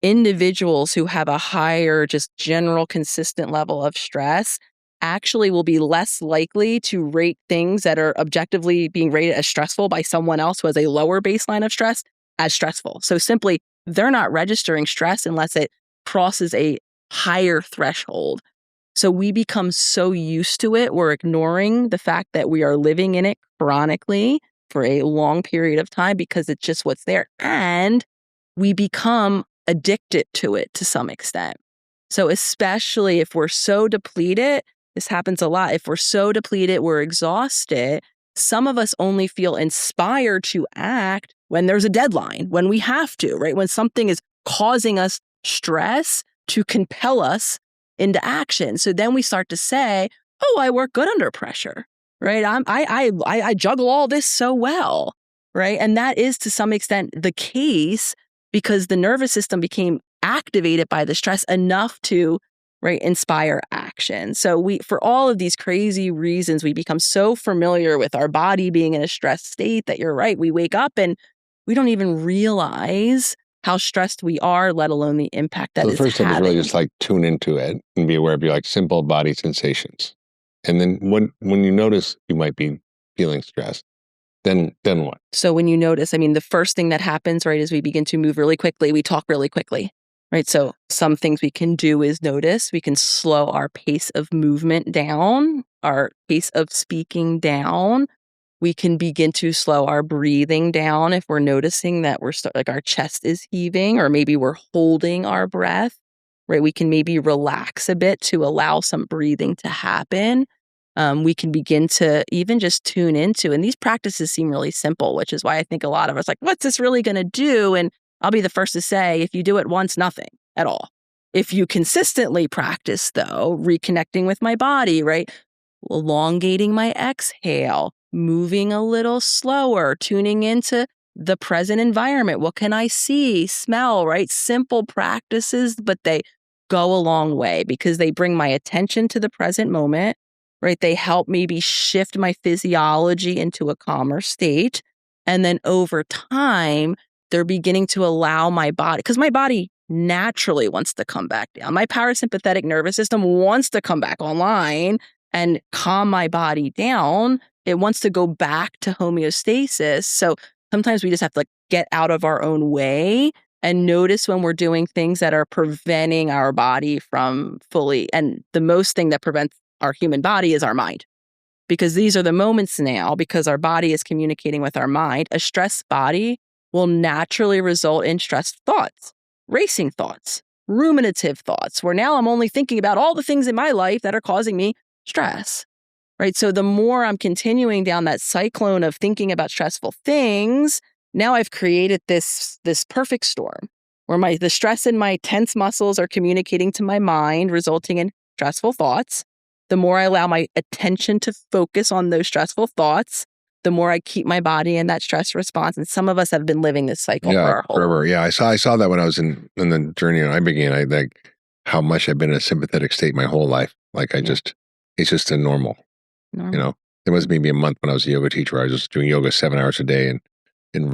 individuals who have a higher, just general, consistent level of stress actually will be less likely to rate things that are objectively being rated as stressful by someone else who has a lower baseline of stress as stressful. So simply, they're not registering stress unless it crosses a higher threshold. So we become so used to it, we're ignoring the fact that we are living in it chronically for a long period of time because it's just what's there. And we become addicted to it to some extent. So especially if we're so depleted, this happens a lot. If we're so depleted, we're exhausted. Some of us only feel inspired to act when there's a deadline, when we have to, right? When something is causing us stress to compel us into action. So then we start to say, oh, I work good under pressure, right? I juggle all this so well, right? And that is to some extent the case because the nervous system became activated by the stress enough to, right, inspire action. So for all of these crazy reasons, we become so familiar with our body being in a stressed state that you're right. We wake up and we don't even realize how stressed we are, let alone the impact that so is the first step is having. really just like tune into it and be aware of your like simple body sensations. And then when you notice you might be feeling stressed, then what? So when you notice, I mean, the first thing that happens, right, is we begin to move really quickly. We talk really quickly, right? So some things we can do is notice. We can slow our pace of movement down, our pace of speaking down. We can begin to slow our breathing down if we're noticing that we're like our chest is heaving, or maybe we're holding our breath, right? We can maybe relax a bit to allow some breathing to happen. We can begin to even just tune into, and these practices seem really simple, which is why I think a lot of us like, what's this really going to do? And I'll be the first to say, if you do it once, nothing at all. If you consistently practice, though, reconnecting with my body, right? Elongating my exhale, moving a little slower, tuning into the present environment. What can I see, smell, right? Simple practices, but they go a long way because they bring my attention to the present moment, right? They help maybe shift my physiology into a calmer state. And then over time, they're beginning to allow my body, because my body naturally wants to come back down. My parasympathetic nervous system wants to come back online and calm my body down. It wants to go back to homeostasis. So sometimes we just have to get out of our own way and notice when we're doing things that are preventing our body from fully. And the most thing that prevents our human body is our mind. Because these are the moments now, because our body is communicating with our mind, a stressed body will naturally result in stressed thoughts, racing thoughts, ruminative thoughts, where now I'm only thinking about all the things in my life that are causing me stress, right? So the more I'm continuing down that cyclone of thinking about stressful things, now I've created this perfect storm where the stress in my tense muscles are communicating to my mind, resulting in stressful thoughts. The more I allow my attention to focus on those stressful thoughts, the more I keep my body in that stress response. And some of us have been living this cycle for our whole forever. Yeah, I saw that when I was in the journey I began. I like how much I've been in a sympathetic state my whole life. Like it's just a normal. You know, there was maybe a month when I was a yoga teacher where I was just doing yoga 7 hours a day, and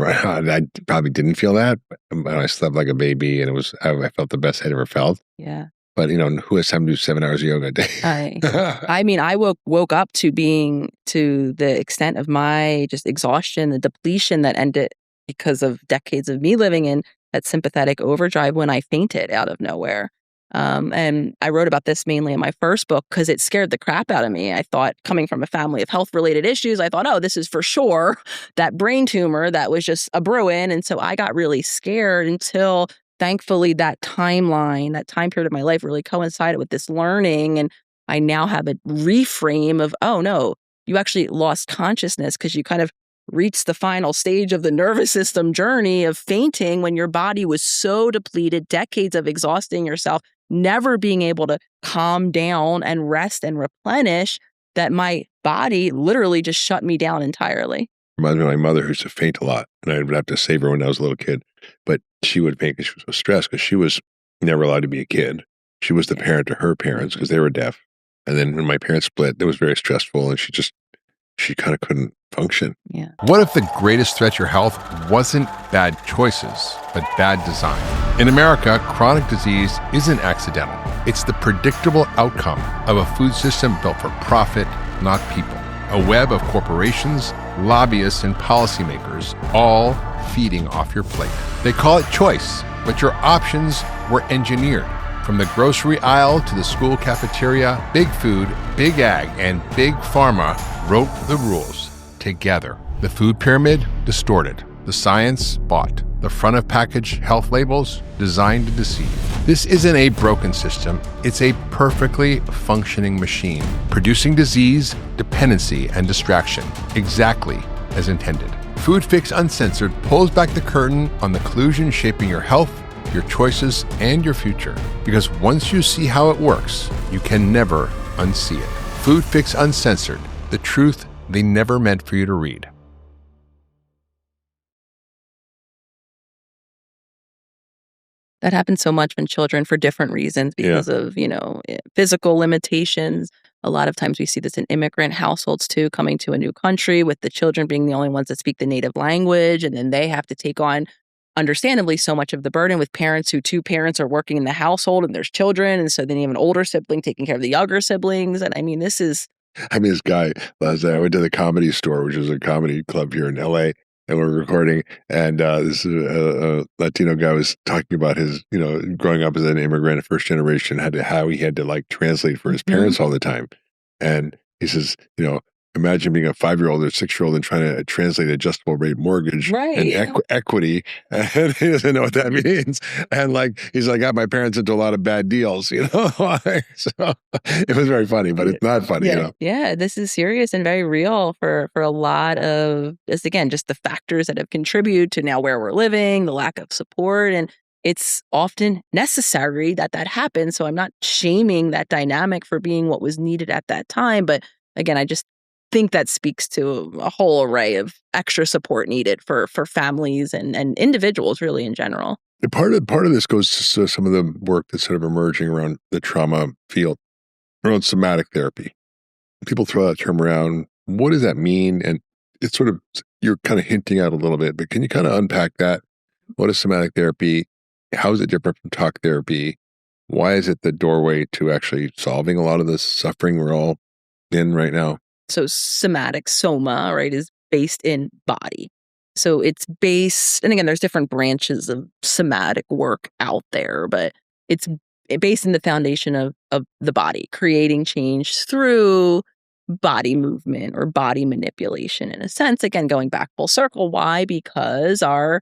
I probably didn't feel that, but I slept like a baby, and I felt the best I'd ever felt. Yeah. But who has time to do 7 hours of yoga a day? I mean, I woke up to being to the extent of my just exhaustion, the depletion that ended because of decades of me living in that sympathetic overdrive when I fainted out of nowhere. And I wrote about this mainly in my first book because it scared the crap out of me. I thought, coming from a family of health-related issues, I thought, oh, this is for sure that brain tumor that was just a brewing. And so I got really scared until thankfully that time period of my life really coincided with this learning. And I now have a reframe of, oh no, you actually lost consciousness because you kind of reached the final stage of the nervous system journey of fainting when your body was so depleted, decades of exhausting yourself, never being able to calm down and rest and replenish, that my body literally just shut me down entirely. Reminds me of my mother who used to faint a lot, and I would have to save her when I was a little kid. But she would faint because she was so stressed because she was never allowed to be a kid. She was the parent to her parents because they were deaf. And then when my parents split, it was very stressful, and she kind of couldn't function. Yeah. What if the greatest threat to your health wasn't bad choices, but bad design? In America, chronic disease isn't accidental. It's the predictable outcome of a food system built for profit, not people. A web of corporations, lobbyists, and policymakers, all feeding off your plate. They call it choice, but your options were engineered. From the grocery aisle to the school cafeteria, Big Food, Big Ag, and Big Pharma wrote the rules together. The food pyramid distorted. The science bought. The front of package health labels designed to deceive. This isn't a broken system. It's a perfectly functioning machine, producing disease, dependency, and distraction, exactly as intended. Foodfix Uncensored pulls back the curtain on the collusion shaping your health, your choices, and your future. Because once you see how it works, you can never unsee it. Foodfix Uncensored, the truth they never meant for you to read. That happens so much when children, for different reasons, because of, physical limitations. A lot of times we see this in immigrant households too, coming to a new country with the children being the only ones that speak the native language. And then they have to take on, understandably, so much of the burden with parents who two parents are working in the household and there's children. And so then you have an older sibling taking care of the younger siblings. And I mean, this guy, last night I went to the Comedy Store, which is a comedy club here in LA, and we're recording. And this a Latino guy was talking about his, growing up as an immigrant, first generation, how he had to like translate for his parents all the time. And he says, imagine being a 5-year-old or 6-year-old and trying to translate adjustable rate mortgage and equity. And he doesn't know what that means. And he's like, got my parents into a lot of bad deals, So it was very funny, but it's not funny, Yeah, this is serious and very real for a lot of, just the factors that have contributed to now where we're living, the lack of support. And it's often necessary that happens. So I'm not shaming that dynamic for being what was needed at that time. But again, I just think that speaks to a whole array of extra support needed for families and individuals really in general. Part of this goes to some of the work that's sort of emerging around the trauma field, around somatic therapy. People throw that term around. What does that mean? And it's sort of, you're kind of hinting at a little bit, but can you kind of unpack that? What is somatic therapy? How is it different from talk therapy? Why is it the doorway to actually solving a lot of the suffering we're all in right now? So somatic, soma, right, is based in body. So it's based, and again, there's different branches of somatic work out there, but it's based in the foundation of the body, creating change through body movement or body manipulation in a sense. Again, going back full circle. Why? Because our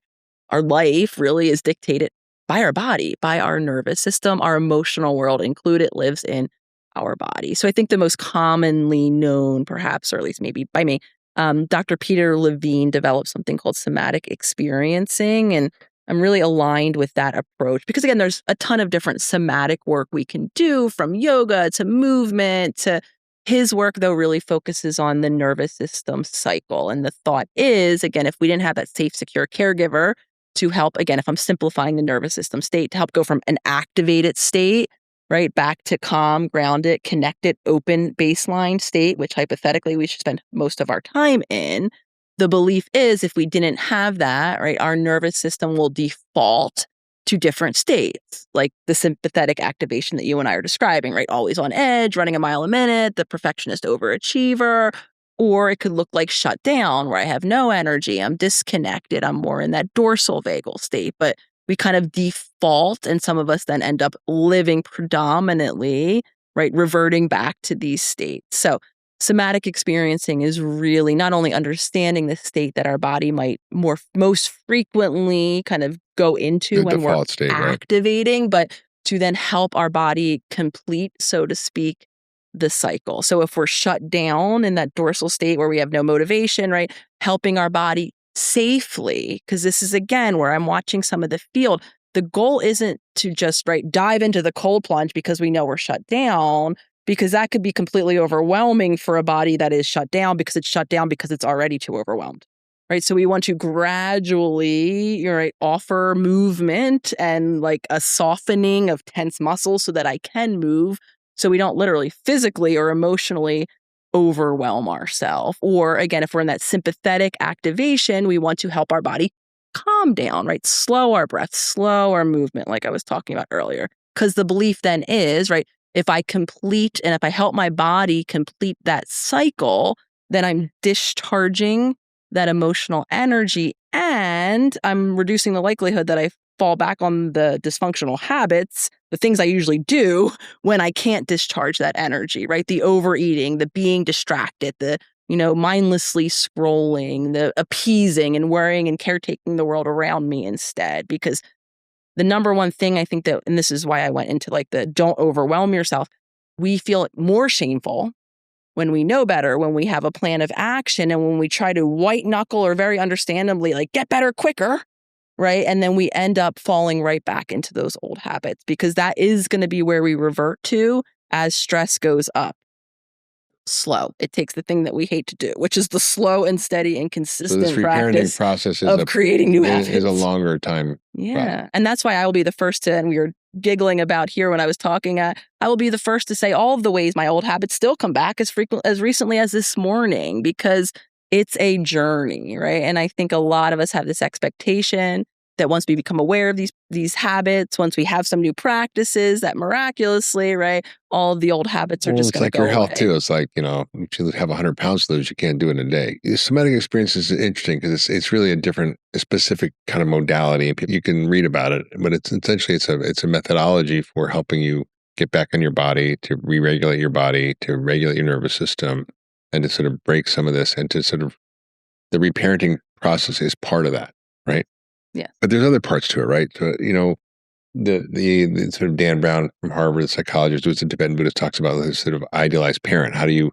life really is dictated by our body, by our nervous system, our emotional world included lives in our body. So I think the most commonly known, perhaps, or at least maybe by me, Dr. Peter Levine developed something called somatic experiencing. And I'm really aligned with that approach because, again, there's a ton of different somatic work we can do, from yoga to movement to his work, though, really focuses on the nervous system cycle. And the thought is, again, if we didn't have that safe, secure caregiver to help, again, if I'm simplifying the nervous system state, to help go from an activated state, right, back to calm, grounded, connected, open baseline state, which hypothetically we should spend most of our time in. The belief is if we didn't have that, right, our nervous system will default to different states, like the sympathetic activation that you and I are describing, right? Always on edge, running a mile a minute, the perfectionist overachiever. Or it could look like shut down, where I have no energy, I'm disconnected, I'm more in that dorsal vagal state. But we kind of default, and some of us then end up living predominantly, right, reverting back to these states. So somatic experiencing is really not only understanding the state that our body might most frequently kind of go into when we're state, activating, right, but to then help our body complete, so to speak, the cycle. So if we're shut down in that dorsal state where we have no motivation, right? Helping our body safely, because this is again where I'm watching some of the field. The goal isn't to just dive into the cold plunge because we know we're shut down, because that could be completely overwhelming for a body that is shut down because it's shut down because it's already too overwhelmed. Right. So we want to gradually, offer movement and like a softening of tense muscles so that I can move. So we don't literally physically or emotionally overwhelm ourselves. Or again, if we're in that sympathetic activation, we want to help our body calm down, right? Slow our breath, slow our movement, like I was talking about earlier. Because the belief then is, if I complete and if I help my body complete that cycle, then I'm discharging that emotional energy and I'm reducing the likelihood that I fall back on the dysfunctional habits, the things I usually do when I can't discharge that energy, right? The overeating, the being distracted, the, mindlessly scrolling, the appeasing and worrying and caretaking the world around me instead. Because the number one thing I think that, and this is why I went into the don't overwhelm yourself, we feel more shameful when we know better, when we have a plan of action, and when we try to white knuckle or very understandably get better quicker, right? And then we end up falling right back into those old habits because that is going to be where we revert to as stress goes up. Slow. It takes the thing that we hate to do, which is the slow and steady and consistent So this reparenting process of creating new habits. Is a longer time. Yeah. And that's why I will be the first to, and we were giggling about here when I was talking, I will be the first to say all of the ways my old habits still come back as recently as this morning, because it's a journey, right? And I think a lot of us have this expectation that once we become aware of these habits, once we have some new practices, that miraculously, right, all of the old habits are just going to go away. It's like your health too. It's like, if you have 100 pounds to lose, you can't do it in a day. Somatic experience is interesting because it's really a specific kind of modality. You can read about it, but it's essentially it's a methodology for helping you get back on your body, to re-regulate your body, to regulate your nervous system, and to sort of break some of this, and to sort of the reparenting process is part of that, right? Yeah. But there's other parts to it, right? So, the sort of Dan Brown from Harvard, the psychologist who's a Tibetan Buddhist, talks about this sort of idealized parent. How do you,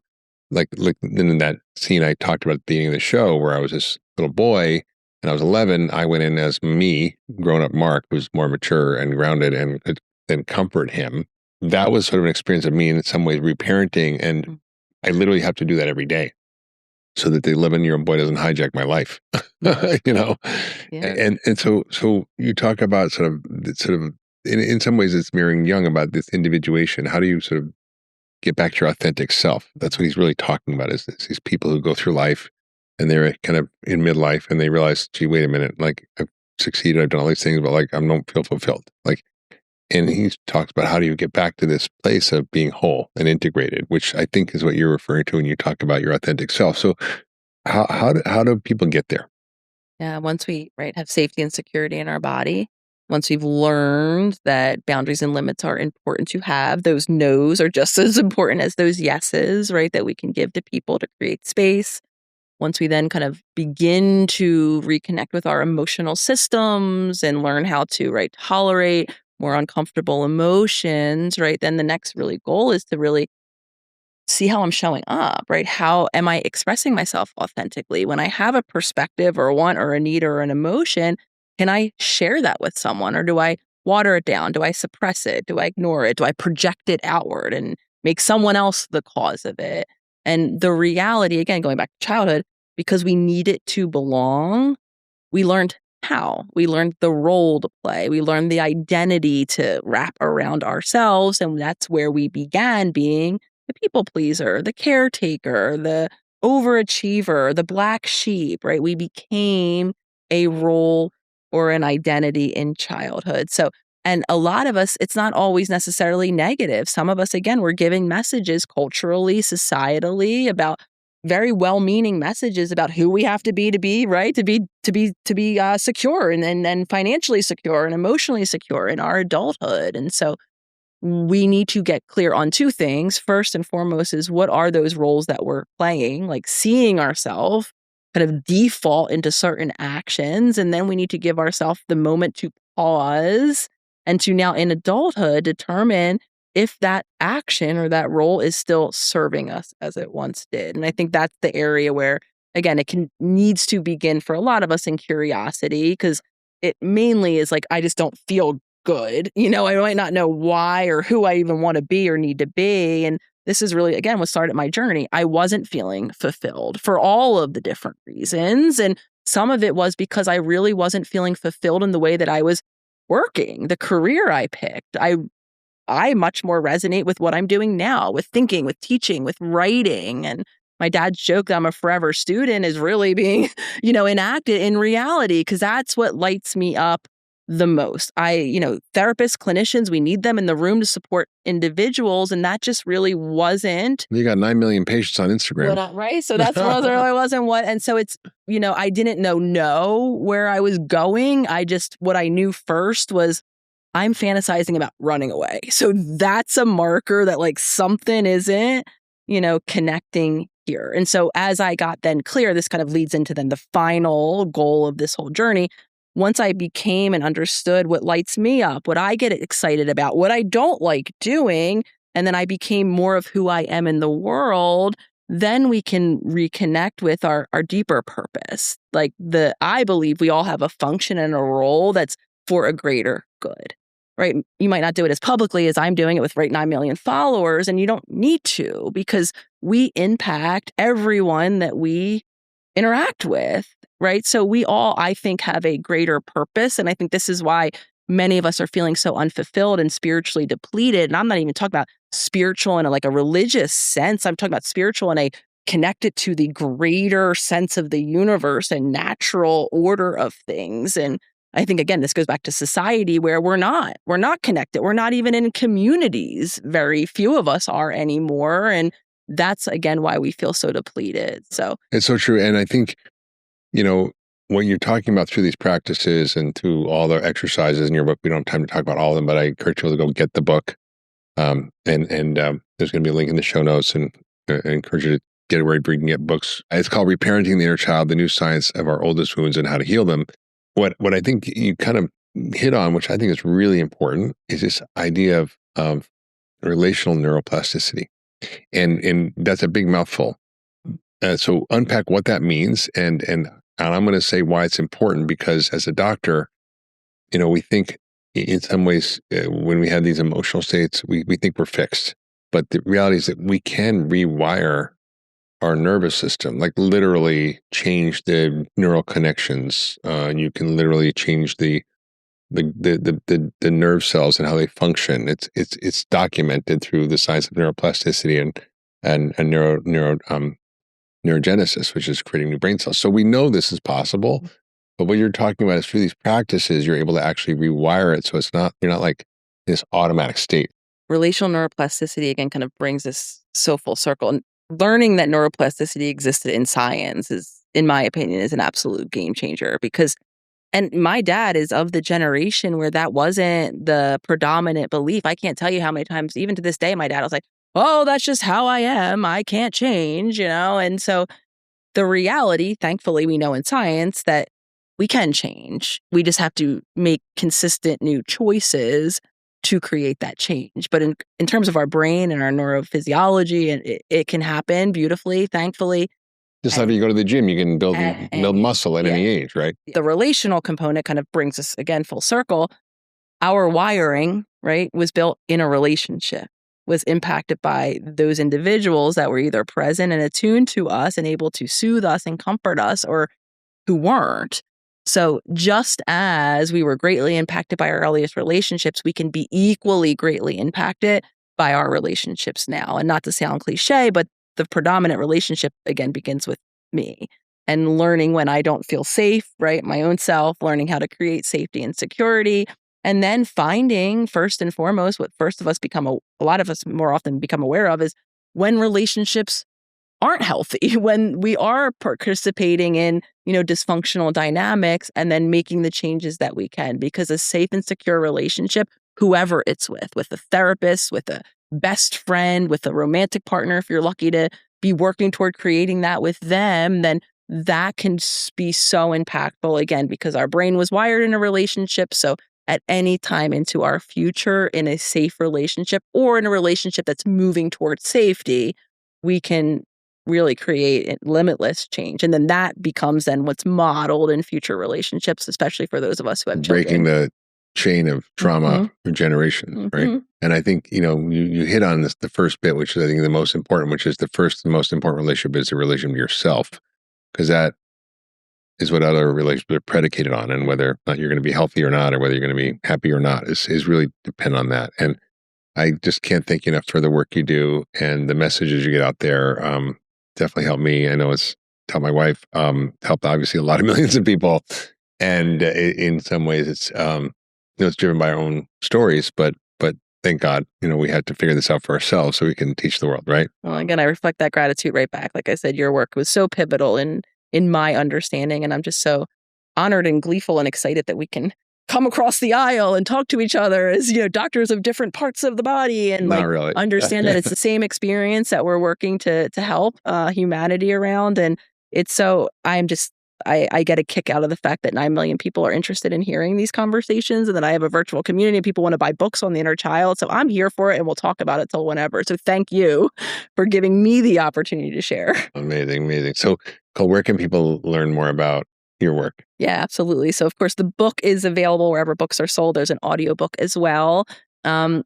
like in that scene I talked about at the beginning of the show where I was this little boy and I was 11, I went in as me, grown up Mark, who was more mature and grounded and could then comfort him. That was sort of an experience of me in some ways reparenting. And I literally have to do that every day, so that the 11-year-old boy doesn't hijack my life, Yeah. And so you talk about sort of in some ways it's mirroring Jung about this individuation. How do you sort of get back to your authentic self? That's what he's really talking about, is these people who go through life and they're kind of in midlife and they realize, gee, wait a minute, I've succeeded, I've done all these things, but I don't feel fulfilled. And he talks about how do you get back to this place of being whole and integrated, which I think is what you're referring to when you talk about your authentic self. So how do people get there? Yeah, once we have safety and security in our body, once we've learned that boundaries and limits are important to have, those no's are just as important as those yeses, right, that we can give to people to create space. Once we then kind of begin to reconnect with our emotional systems and learn how to tolerate more uncomfortable emotions, right? Then the next really goal is to really see how I'm showing up, right? How am I expressing myself authentically? When I have a perspective or a want or a need or an emotion, can I share that with someone, or do I water it down? Do I suppress it? Do I ignore it? Do I project it outward and make someone else the cause of it? And the reality, again, going back to childhood, because we need it to belong, we learned how. We learned the role to play. We learned the identity to wrap around ourselves. And that's where we began being the people pleaser, the caretaker, the overachiever, the black sheep, right? We became a role or an identity in childhood. So, and a lot of us, it's not always necessarily negative. Some of us, again, we're giving messages culturally, societally about very well-meaning messages about who we have to be, right? To be secure and financially secure and emotionally secure in our adulthood. And so we need to get clear on two things. First and foremost is, what are those roles that we're playing, like seeing ourselves kind of default into certain actions. And then we need to give ourselves the moment to pause and to now in adulthood determine, if that action or that role is still serving us as it once did. And I think that's the area where, again, needs to begin for a lot of us in curiosity, because it mainly is like, I just don't feel good. I might not know why or who I even want to be or need to be. And this is really, again, what started my journey. I wasn't feeling fulfilled for all of the different reasons. And some of it was because I really wasn't feeling fulfilled in the way that I was working, the career I picked. I much more resonate with what I'm doing now, with thinking, with teaching, with writing. And my dad's joke that I'm a forever student is really being, enacted in reality, because that's what lights me up the most. Therapists, clinicians, we need them in the room to support individuals. And that just really wasn't. You got 9 million patients on Instagram. Right. So that's really wasn't what. And so it's, I didn't know where I was going. What I knew first was I'm fantasizing about running away. So that's a marker that like something isn't, connecting here. And so as I got then clear, this kind of leads into then the final goal of this whole journey. Once I became and understood what lights me up, what I get excited about, what I don't like doing, and then I became more of who I am in the world, then we can reconnect with our deeper purpose. I believe we all have a function and a role that's for a greater good, right? You might not do it as publicly as I'm doing it with 9 million followers, and you don't need to, because we impact everyone that we interact with, right? So we all, I think, have a greater purpose. And I think this is why many of us are feeling so unfulfilled and spiritually depleted. And I'm not even talking about spiritual in a religious sense. I'm talking about spiritual in a connected to the greater sense of the universe and natural order of things. And I think, again, this goes back to society where we're not connected. We're not even in communities. Very few of us are anymore. And that's, again, why we feel so depleted. So it's so true. And I think, when you're talking about through these practices and through all the exercises in your book, we don't have time to talk about all of them, but I encourage people to go get the book. And there's going to be a link in the show notes, and I encourage you to get it wherever you can get books. It's called Reparenting the Inner Child, the New Science of Our Oldest Wounds and How to Heal Them. What I think you kind of hit on, which I think is really important, is this idea of relational neuroplasticity. And that's a big mouthful. So unpack what that means, and I'm going to say why it's important, because as a doctor, we think in some ways when we have these emotional states, we think we're fixed. But the reality is that we can rewire our nervous system, like literally change the neural connections. You can literally change the nerve cells and how they function. It's documented through the science of neuroplasticity and neurogenesis, which is creating new brain cells. So we know this is possible, but what you're talking about is through these practices, you're able to actually rewire it. So you're not like this automatic state. Relational neuroplasticity, again, kind of brings us so full circle. And learning that neuroplasticity existed in science is, in my opinion, is an absolute game changer, and my dad is of the generation where that wasn't the predominant belief. I can't tell you how many times, even to this day, my dad was like, oh, that's just how I am. I can't change, And so the reality, thankfully, we know in science that we can change. We just have to make consistent new choices to create that change. But in terms of our brain and our neurophysiology, and it can happen beautifully, thankfully. Just like you go to the gym, you can build muscle at any age, right? The relational component kind of brings us, again, full circle. Our wiring, right, was built in a relationship, was impacted by those individuals that were either present and attuned to us and able to soothe us and comfort us, or who weren't. So just as we were greatly impacted by our earliest relationships, we can be equally greatly impacted by our relationships now. And not to sound cliche, but the predominant relationship, again, begins with me. And learning when I don't feel safe, right? My own self, learning how to create safety and security. And then finding, first and foremost, what a lot of us more often become aware of is when relationships aren't healthy, when we are participating in, dysfunctional dynamics, and then making the changes that we can. Because a safe and secure relationship, whoever it's with a therapist, with a best friend, with a romantic partner, if you're lucky to be working toward creating that with them, then that can be so impactful, again, because our brain was wired in a relationship. So at any time into our future in a safe relationship or in a relationship that's moving towards safety, we can really create limitless change. And then that becomes then what's modeled in future relationships, especially for those of us who have breaking children. the chain of trauma for generations, right? And I think, you hit on this, the first bit, which is I think the most important, which is the most important relationship is the relationship to yourself, because that is what other relationships are predicated on, and whether or not you're going to be healthy or not, or whether you're going to be happy or not is really depend on that. And I just can't thank you enough for the work you do and the messages you get out there. Definitely helped me. I know it's helped my wife, helped obviously a lot of millions of people. And in some ways it's, it's driven by our own stories, but thank God, we had to figure this out for ourselves so we can teach the world, right? Well, again, I reflect that gratitude right back. Like I said, your work was so pivotal in my understanding. And I'm just so honored and gleeful and excited that we can come across the aisle and talk to each other as, doctors of different parts of the body and Not really. understand that it's the same experience that we're working to help humanity around. And it's so, I get a kick out of the fact that 9 million people are interested in hearing these conversations, and that I have a virtual community of people want to buy books on the inner child. So I'm here for it, and we'll talk about it till whenever. So thank you for giving me the opportunity to share. Amazing. So, Cole, where can people learn more about your work? Yeah, absolutely. So of course the book is available wherever books are sold. There's an audiobook as well. I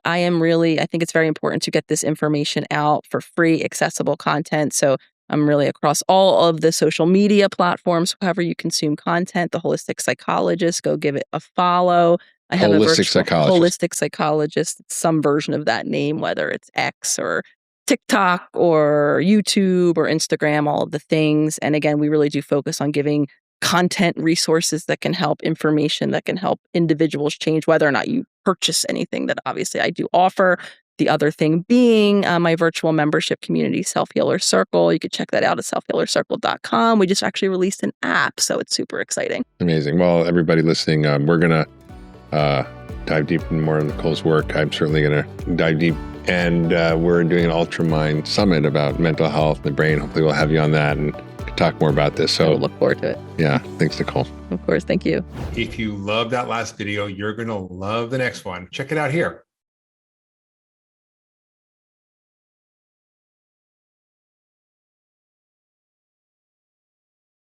think it's very important to get this information out for free, accessible content. So I'm really across all of the social media platforms, however you consume content. The Holistic Psychologist, go give it a follow. I have Holistic Psychologist. Holistic Psychologist. It's some version of that name, whether it's X or TikTok or YouTube or Instagram, all of the things. And again, we really do focus on giving content resources that can help, information that can help individuals change, whether or not you purchase anything that obviously I do offer. The other thing being my virtual membership community, Self-Healer Circle. You could check that out at selfhealercircle.com. We just actually released an app, so it's super exciting. Amazing. Well, everybody listening, we're going to dive deep in more of Nicole's work. I'm certainly going to dive deep. And we're doing an Ultra Mind Summit about mental health and the brain. Hopefully we'll have you on that and talk more about this. So I look forward to it. Yeah. Thanks, Nicole. Of course. Thank you. If you love that last video, you're going to love the next one. Check it out here.